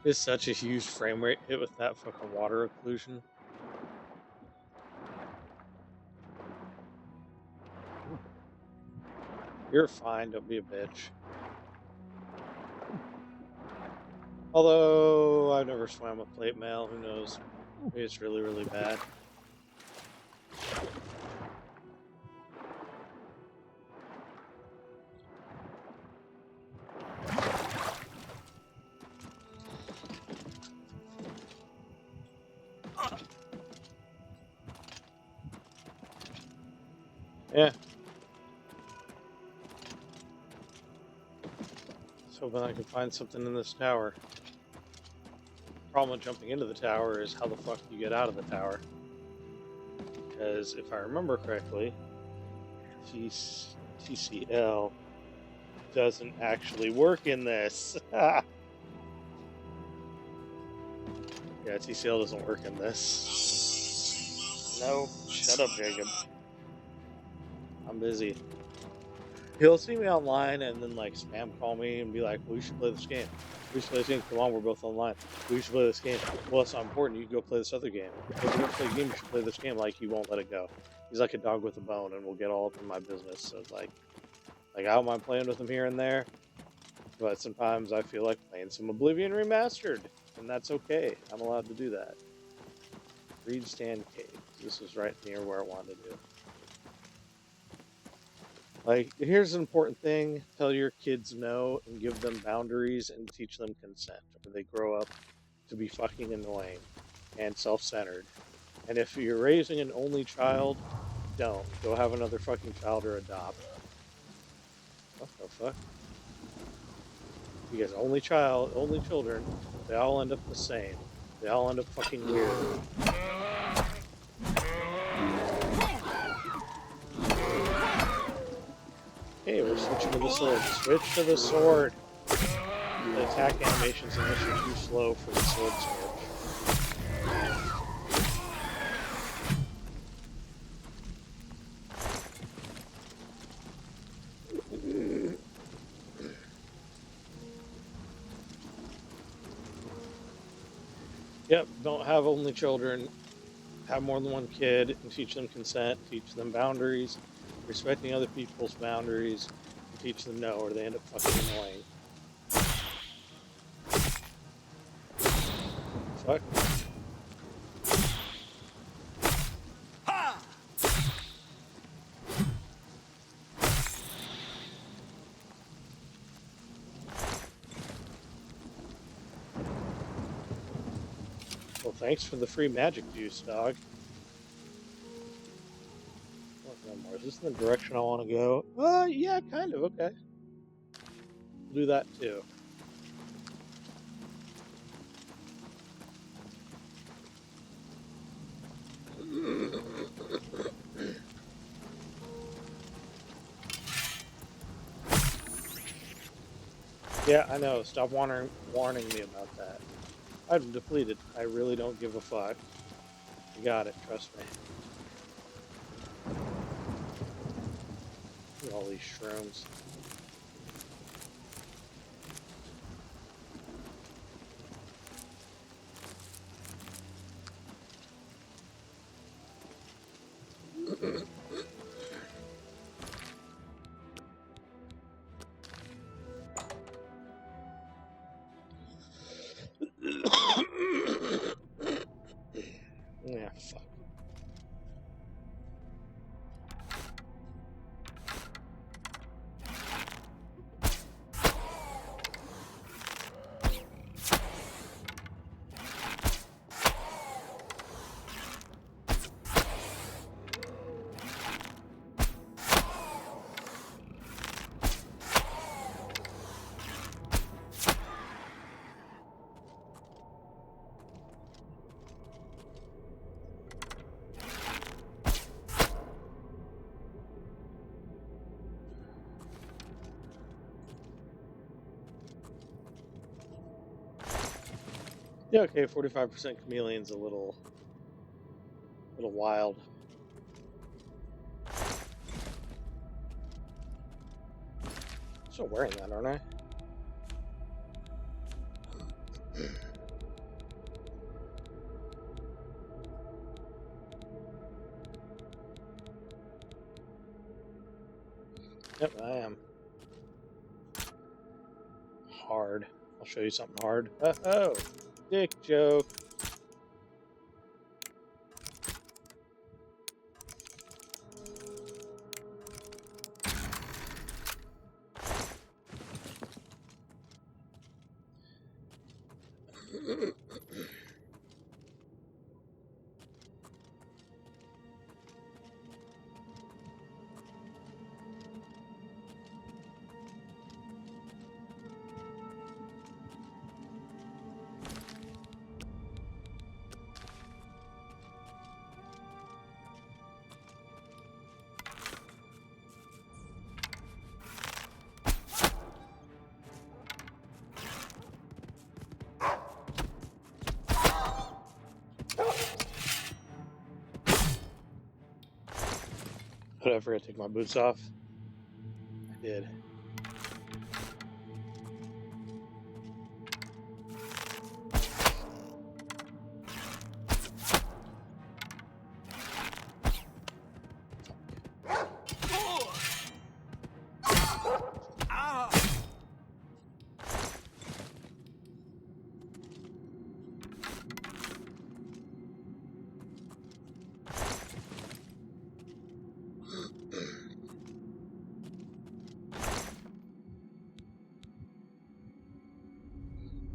It's such a huge frame rate hit with that fucking water occlusion. You're fine, don't be a bitch. Although, I've never swam with plate mail, who knows? Maybe it's really, really bad. Yeah. So hoping I can find something in this tower. Problem with jumping into the tower is how the fuck you get out of the tower. Because if I remember correctly, TCL doesn't actually work in this. Yeah, TCL doesn't work in this. No, shut up, Jacob. I'm busy. He'll see me online and then like spam call me and be like, well, you should play this game. We should play this game. Come on, we're both online. We should play this game. Well, it's not important. You can go play this other game. If you don't play the game, you should play this game. Like, he won't let it go. He's like a dog with a bone and will get all up in my business. So it's like I don't mind playing with him here and there. But sometimes I feel like playing some Oblivion Remastered. And that's okay. I'm allowed to do that. Reedstand Cave. This is right near where I wanted to do. Like, here's an important thing. Tell your kids no and give them boundaries and teach them consent. Or they grow up to be fucking annoying and self-centered. And if you're raising an only child, don't. Go have another fucking child or adopt. What the fuck? Because only children, they all end up the same. They all end up fucking weird. Okay, we're switching to the sword. Switch to the sword. The attack animations in this are too slow for the sword switch. Yep, don't have only children. Have more than one kid and teach them consent, teach them boundaries. Respecting other people's boundaries, and teach them no, or they end up fucking annoying. Fuck. Well, thanks for the free magic juice, dog. Is this in the direction I want to go? Yeah, kind of, okay. We'll do that too. Yeah, I know. Stop warning me about that. Item depleted. I really don't give a fuck. You got it, trust me. Look at all these shrooms. Yeah, fuck. Yeah, okay, 45% chameleon's a little wild. Still wearing that, aren't I? Yep, I am. Hard. I'll show you something hard. Oh, dick joke. Did I forget to take my boots off? I did.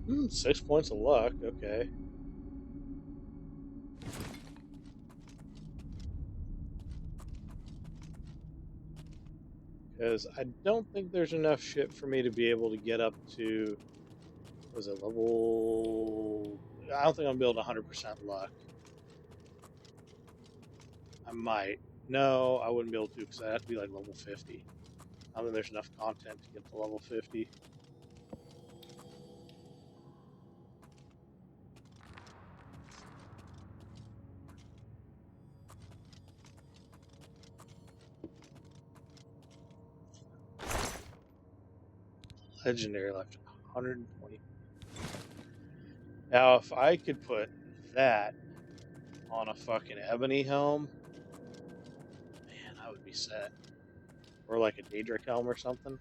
Hmm, 6 points of luck, okay. Because I don't think there's enough shit for me to be able to get up to, was it level... I don't think I'm building 100% luck. I might. No, I wouldn't be able to because I have to be like level 50. I don't think there's enough content to get to level 50. Legendary left 120. Now, if I could put that on a fucking ebony helm, man, I would be set. Or like a Daedric helm or something.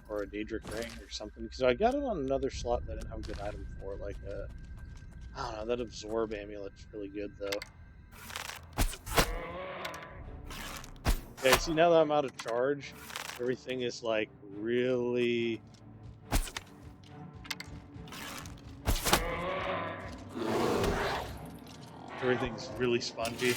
Or a Daedric ring or something. Because I got it on another slot that I didn't have a good item for. Like a, I don't know, that absorb amulet's really good though. Okay, see, now that I'm out of charge, everything is like really... Everything's really spongy.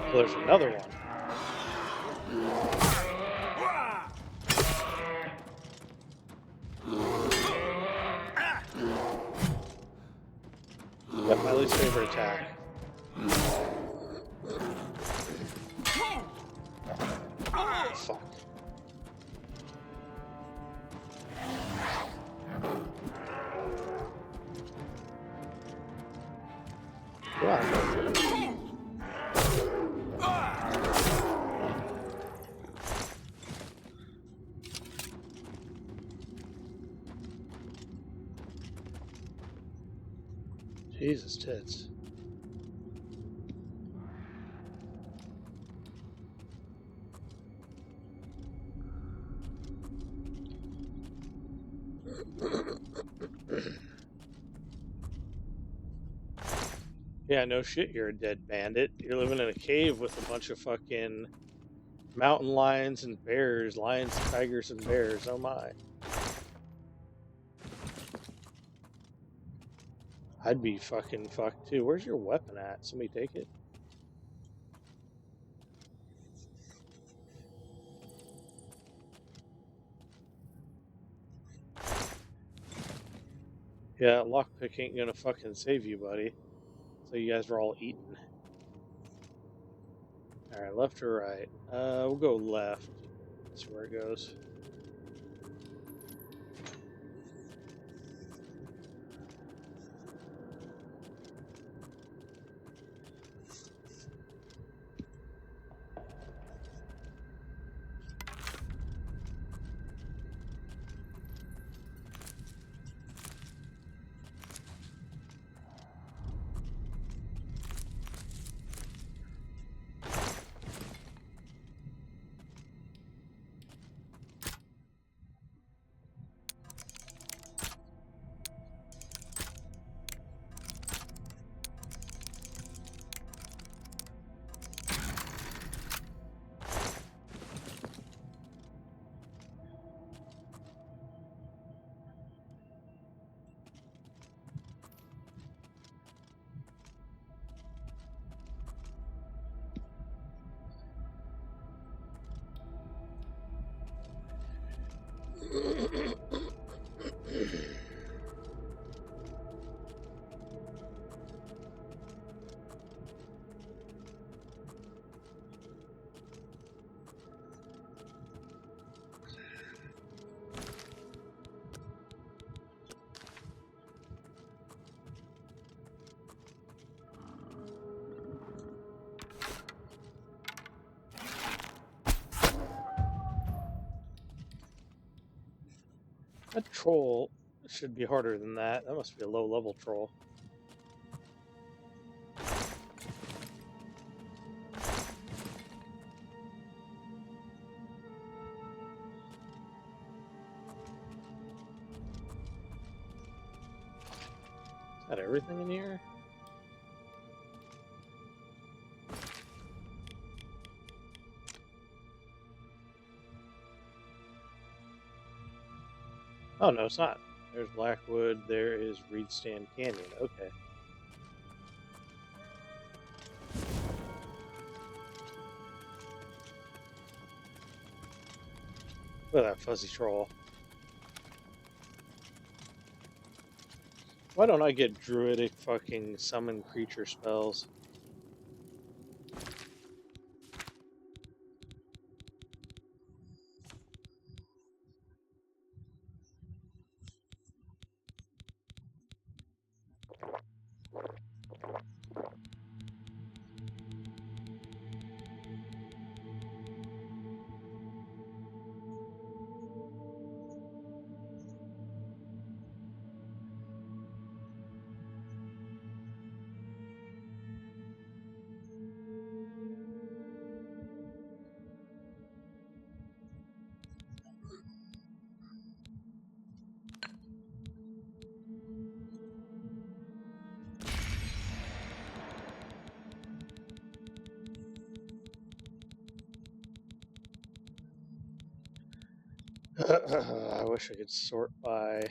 Well, there's another one. least favorite attack. Fuck. Wow. Jesus tits. Yeah, no shit, you're a dead bandit. You're living in a cave with a bunch of fucking mountain lions and bears, lions, tigers, and bears. Oh my. I'd be fucking fucked too. Where's your weapon at? Somebody take it? Yeah, lockpick ain't gonna fucking save you, buddy. So you guys are all eaten. Alright, left or right? We'll go left. That's where it goes. That troll should be harder than that. That must be a low level troll. Is that everything in here? Oh, no, it's not. There's Blackwood. There is Reedstand Canyon. Okay. Look at that fuzzy troll. Why don't I get druidic fucking summon creature spells? I wish I could sort by...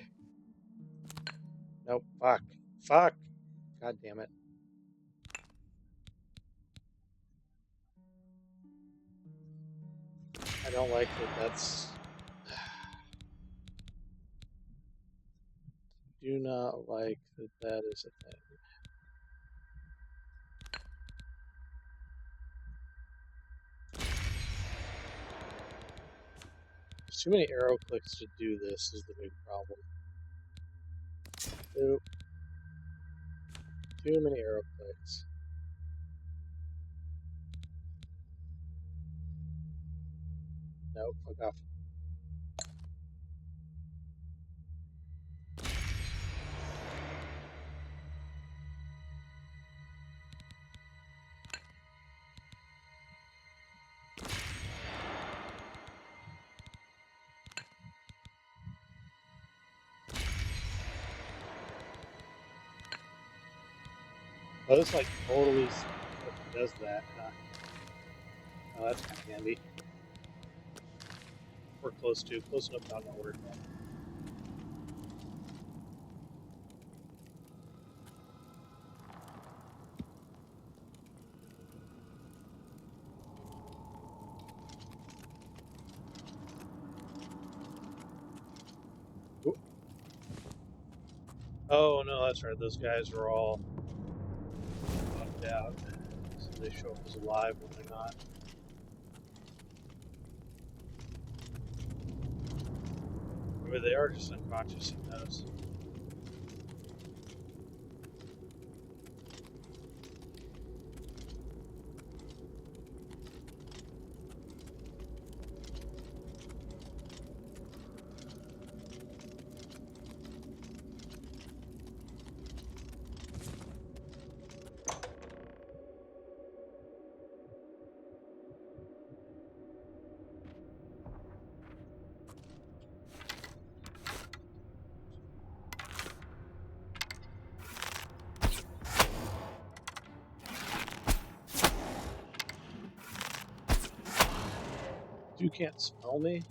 Nope, fuck. Fuck! God damn it. I don't like that that's... Do not like that that is a thing. There's too many arrow clicks to do this is the big problem. Nope. Too many arrow clicks. Nope, fuck off. Oh, this like totally does that. Oh, that's kind of handy. We're close enough not to worry about it. Oop. Oh no, that's right. Those guys were all knocked out, so they show up as alive when they're not. Or they are just unconscious. Who knows? You can't smell me?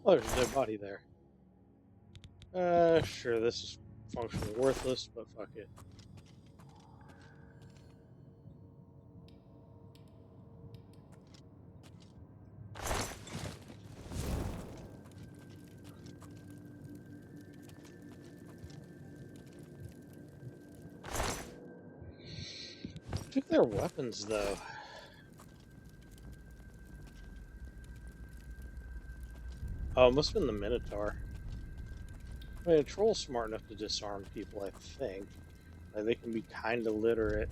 Oh, there's a dead body there. Sure, this is functionally worthless, but fuck it. Took their weapons, though. Oh, it must have been the Minotaur. I mean, a troll's smart enough to disarm people, I think. Like, they can be kind of literate.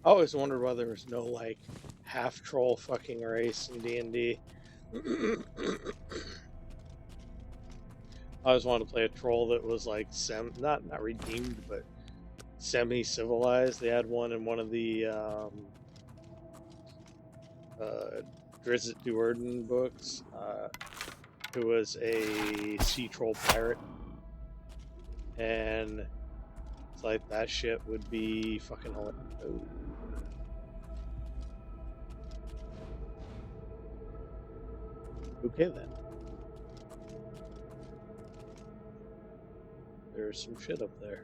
I always wondered why there was no, like, half-troll fucking race in D&D. I always wanted to play a troll that was, like, not redeemed, but semi-civilized. They had one in one of the Drizzt Do'Urden books, who was a sea troll pirate, and it's like that shit would be fucking hilarious. Okay then. There's some shit up there.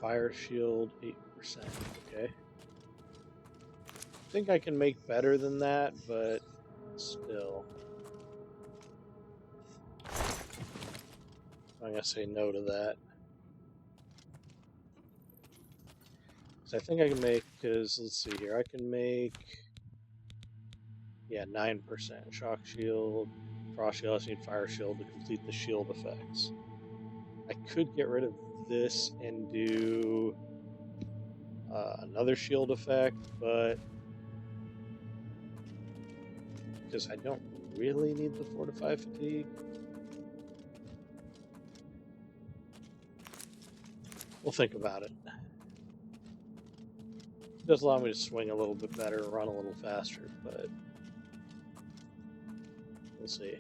Fire shield 8%. Okay. I think I can make better than that, but still. I'm gonna say no to that. So I think I can make, because let's see here, I can make, yeah, 9%. Shock shield, frost shield, I just need fire shield to complete the shield effects. I could get rid of this and do another shield effect, but because I don't really need the fortify fatigue. We'll think about it. It does allow me to swing a little bit better, run a little faster, but we'll see.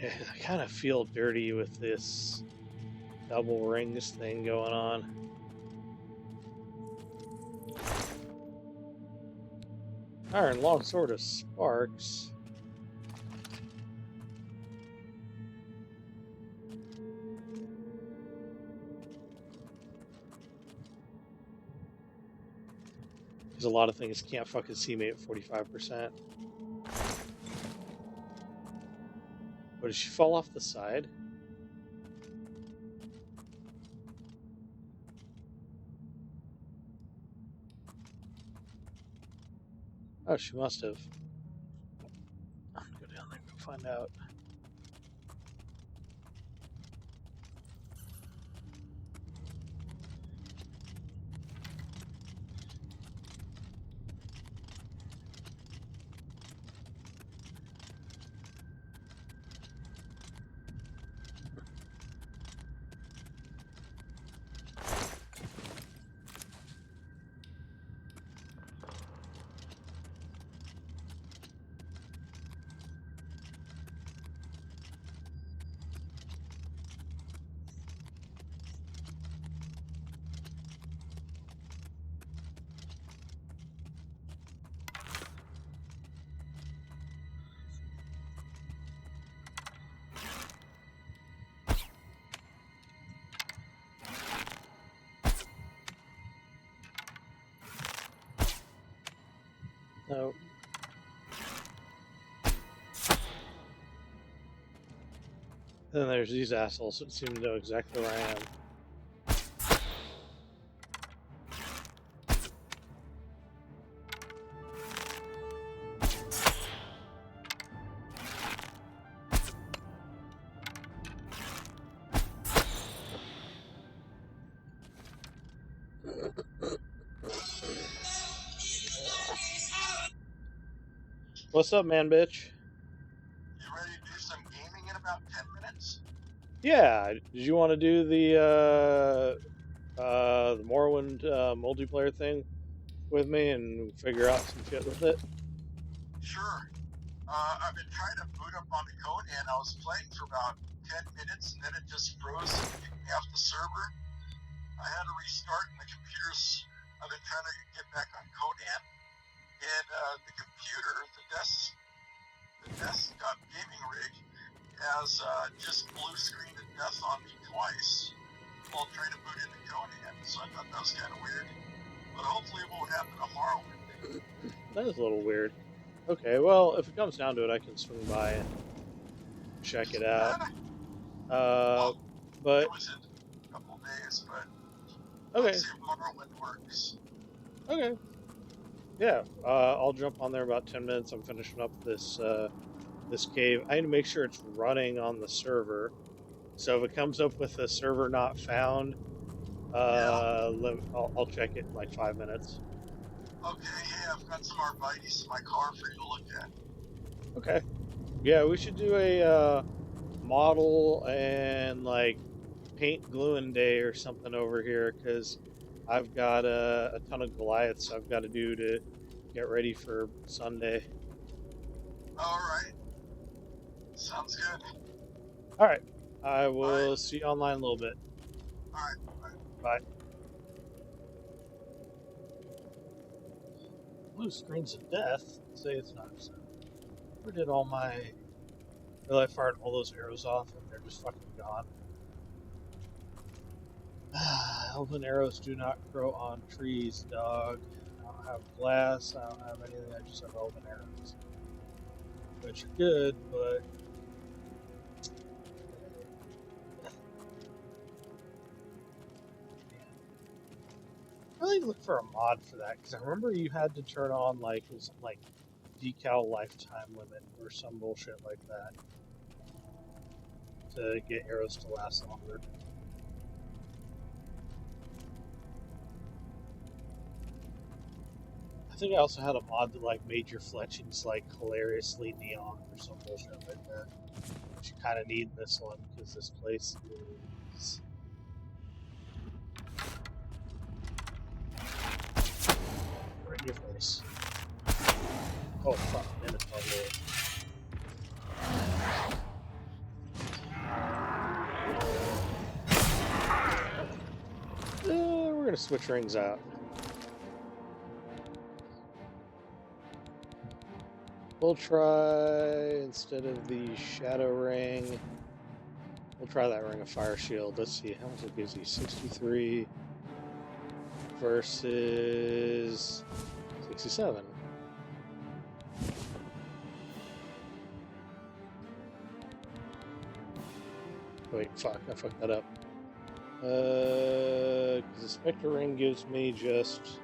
I kind of feel dirty with this double rings thing going on. Iron longsword of sparks. Because a lot of things can't fucking see me at 45%. What, did she fall off the side? Oh, she must have. I'm gonna go down there and find out. No. Then there's these assholes that seem to know exactly where I am. What's up, man, bitch? You ready to do some gaming in about 10 minutes? Yeah. Did you want to do the Morrowind multiplayer thing with me and figure out some shit with it? Sure. I've been trying to boot up on the code, and I was playing for about 10 minutes, and then it just froze and kicked me off the server. I had to restart, and the computers, I've been trying to get back on Codan, and the computer, the desktop gaming rig, has just blue screened to death on me twice while trying to boot into Codan, so I thought that was kind of weird. But hopefully it won't happen tomorrow. That is a little weird. Okay, well, if it comes down to it, I can swing by and check it out. But It was in a couple days, but okay, let's see if Morrowind works. okay, yeah. I'll jump on there in about 10 minutes. I'm finishing up this this cave. I need to make sure it's running on the server. So if it comes up with a server not found, I'll check it in like 5 minutes. Okay, yeah, I've got some arborvitae in my car for you to look at. Okay. Yeah, we should do a model and like paint gluing day or something over here because I've got a ton of Goliaths I've got to do to get ready for Sunday. Alright. Sounds good. All right, I will see you online in a little bit. Alright. Bye. Blue screens of death say it's not so. Where did all my... Really, I fired all those arrows off and they're just fucking gone. Elven arrows do not grow on trees, dog. I don't have glass, I don't have anything, I just have elven arrows. Which are good, but... I really look for a mod for that, because I remember you had to turn on, like, it was like decal lifetime limit or some bullshit like that to get arrows to last longer. I think I also had a mod that like made your fletchings like hilariously neon or some bullshit like that. Which you kind of need in this one because this place is right in your face. Oh fuck, Minotaur Lord. We're gonna switch rings out. We'll try, instead of the Shadow Ring, we'll try that Ring of Fire Shield. Let's see, how much it gives you? 63 versus 67. Wait, fuck, I fucked that up. Because the Spectre Ring gives me just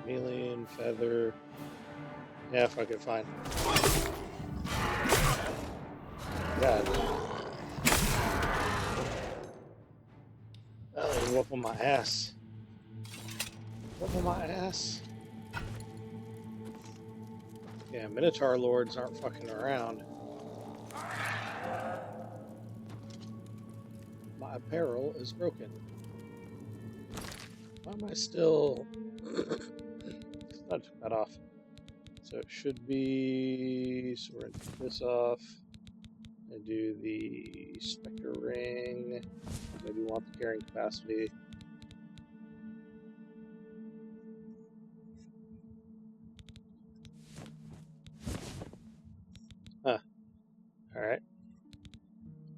melee and feather. Yeah, fuck it, fine. God. Oh, they're whooping my ass. Whooping my ass. Yeah, Minotaur Lords aren't fucking around. My apparel is broken. Why am I still... I took that off. So it should be, so we're going to take this off and do the Spectre Ring. Maybe we want the carrying capacity. Huh. Alright.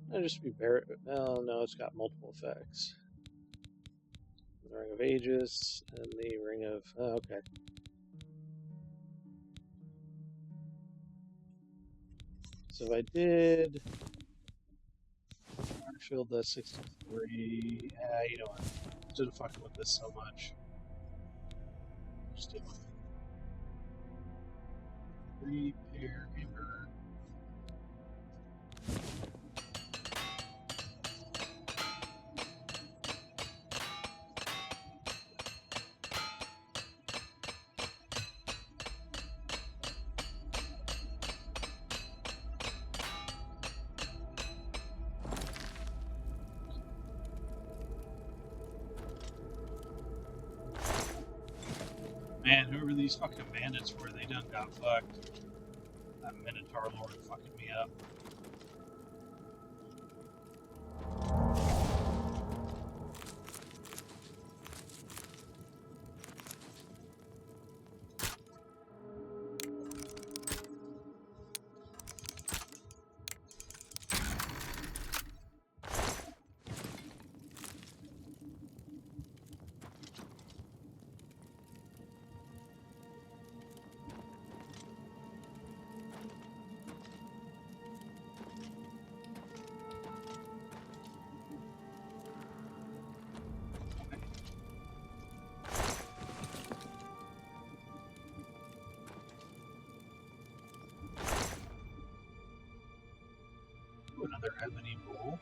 That'll just be Barrett. Oh no, it's got multiple effects. The Ring of Aegis and the Ring of. Oh, okay. So if I did Shield the 63, you know what? Instead of fucking with this so much, just do it. Repair hammer. Man, whoever these fucking bandits were, they done got fucked. That Minotaur Lord fucking me up. Another ebony bowl.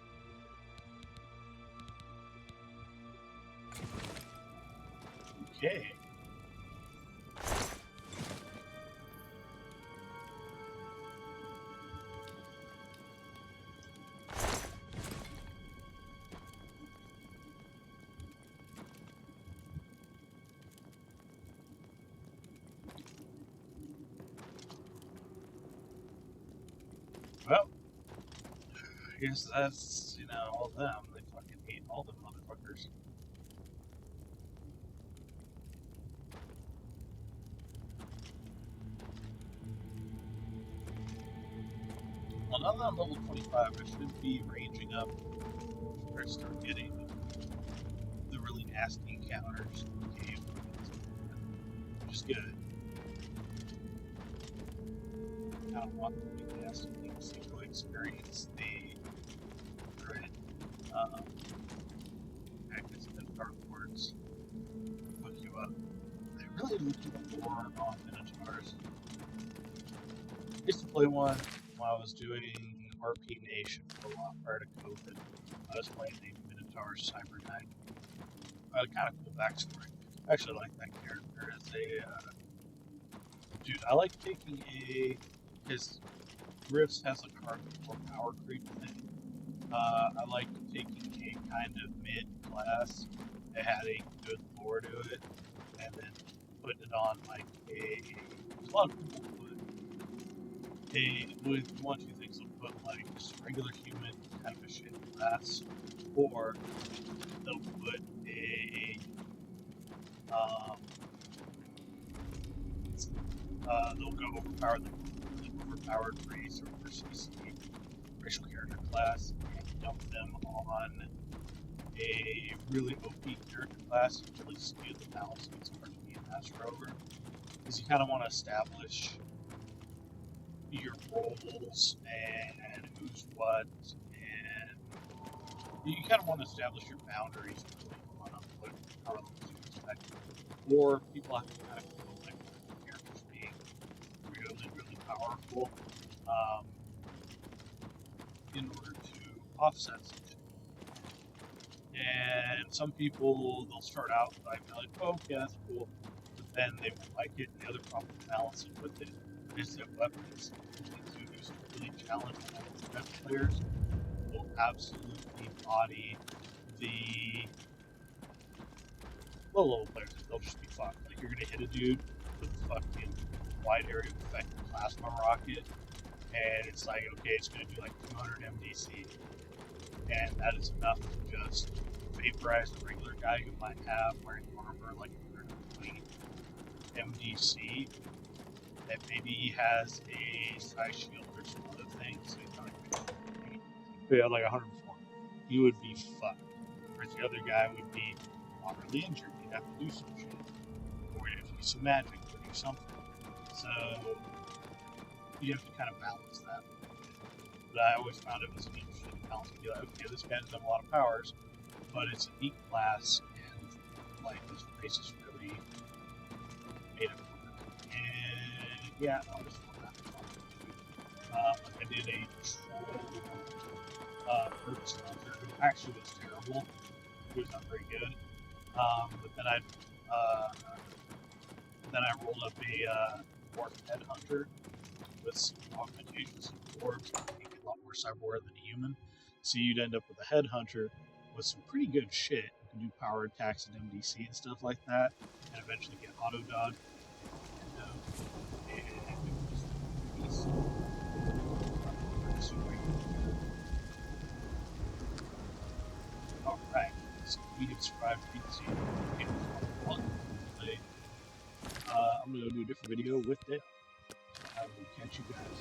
Okay. guess that's, you know, all them. They fucking hate all them motherfuckers. Well, now that I'm level 25, I should be ranging up or start getting the really nasty encounters in the game. Which is good. I don't want the really nasty things to go experience the dread. Actors and dark words hook you up. They really looking more on Minotaurs. I used to play one while I was doing RP Nation for a while prior to COVID. I was playing the Minotaur Cyber Knight. I had a kind of cool backstory. I actually like that character as a dude. I like taking because Rifts has a card for power creep thing. I like taking a kind of mid class that had a good lore to it, and then putting it on like a lot of people with one or two things. They'll put like just regular human kind of a shit class, or they'll put they'll go overpowered, like overpowered race or CC racial character class, and dump them on a really OP character class and really skew the balance of it's hard to be a master over. Because you kind of want to establish your roles and who's what, and you kind of want to establish your boundaries really on what power levels you expect. Or people have to kind of feel like the characters being really, really powerful in order to offset something. And some people, they'll start out by being like, oh, yeah, that's cool, but then they won't like it. And the other problem balancing with it is that weapons used to really challenge all the players will absolutely body the low-level players. They'll just be fucked. Like, you're gonna hit a dude with a fucking wide area effect plasma rocket, and it's like, okay, it's gonna do like 200 MDC, and that is enough to just vaporize the regular guy who might have wearing armor like 120 MDC, that maybe he has a side shield or some other things, so he's not like 104. He would be fucked. Whereas the other guy would be moderately injured. He'd have to do some shit. Or he'd have to do some magic or do something. So you have to kind of balance that. But I always found it was an interesting balance to be like, okay, this guy doesn't have a lot of powers, but it's a neat class, and like this race is really made up for it. And yeah, I'll just throw that on. I did a troll Pre-Skyrim who actually was terrible. He was not very good. But then I rolled up a dwarf headhunter with some augmentation, some dwarves, making a lot more cyberware than a human. So you'd end up with a headhunter with some pretty good shit. You can do power attacks and MDC and stuff like that, and eventually get auto dodge. And it was just alright, so we have survived PC. I'm going to go do a different video with Diff. I will catch you guys.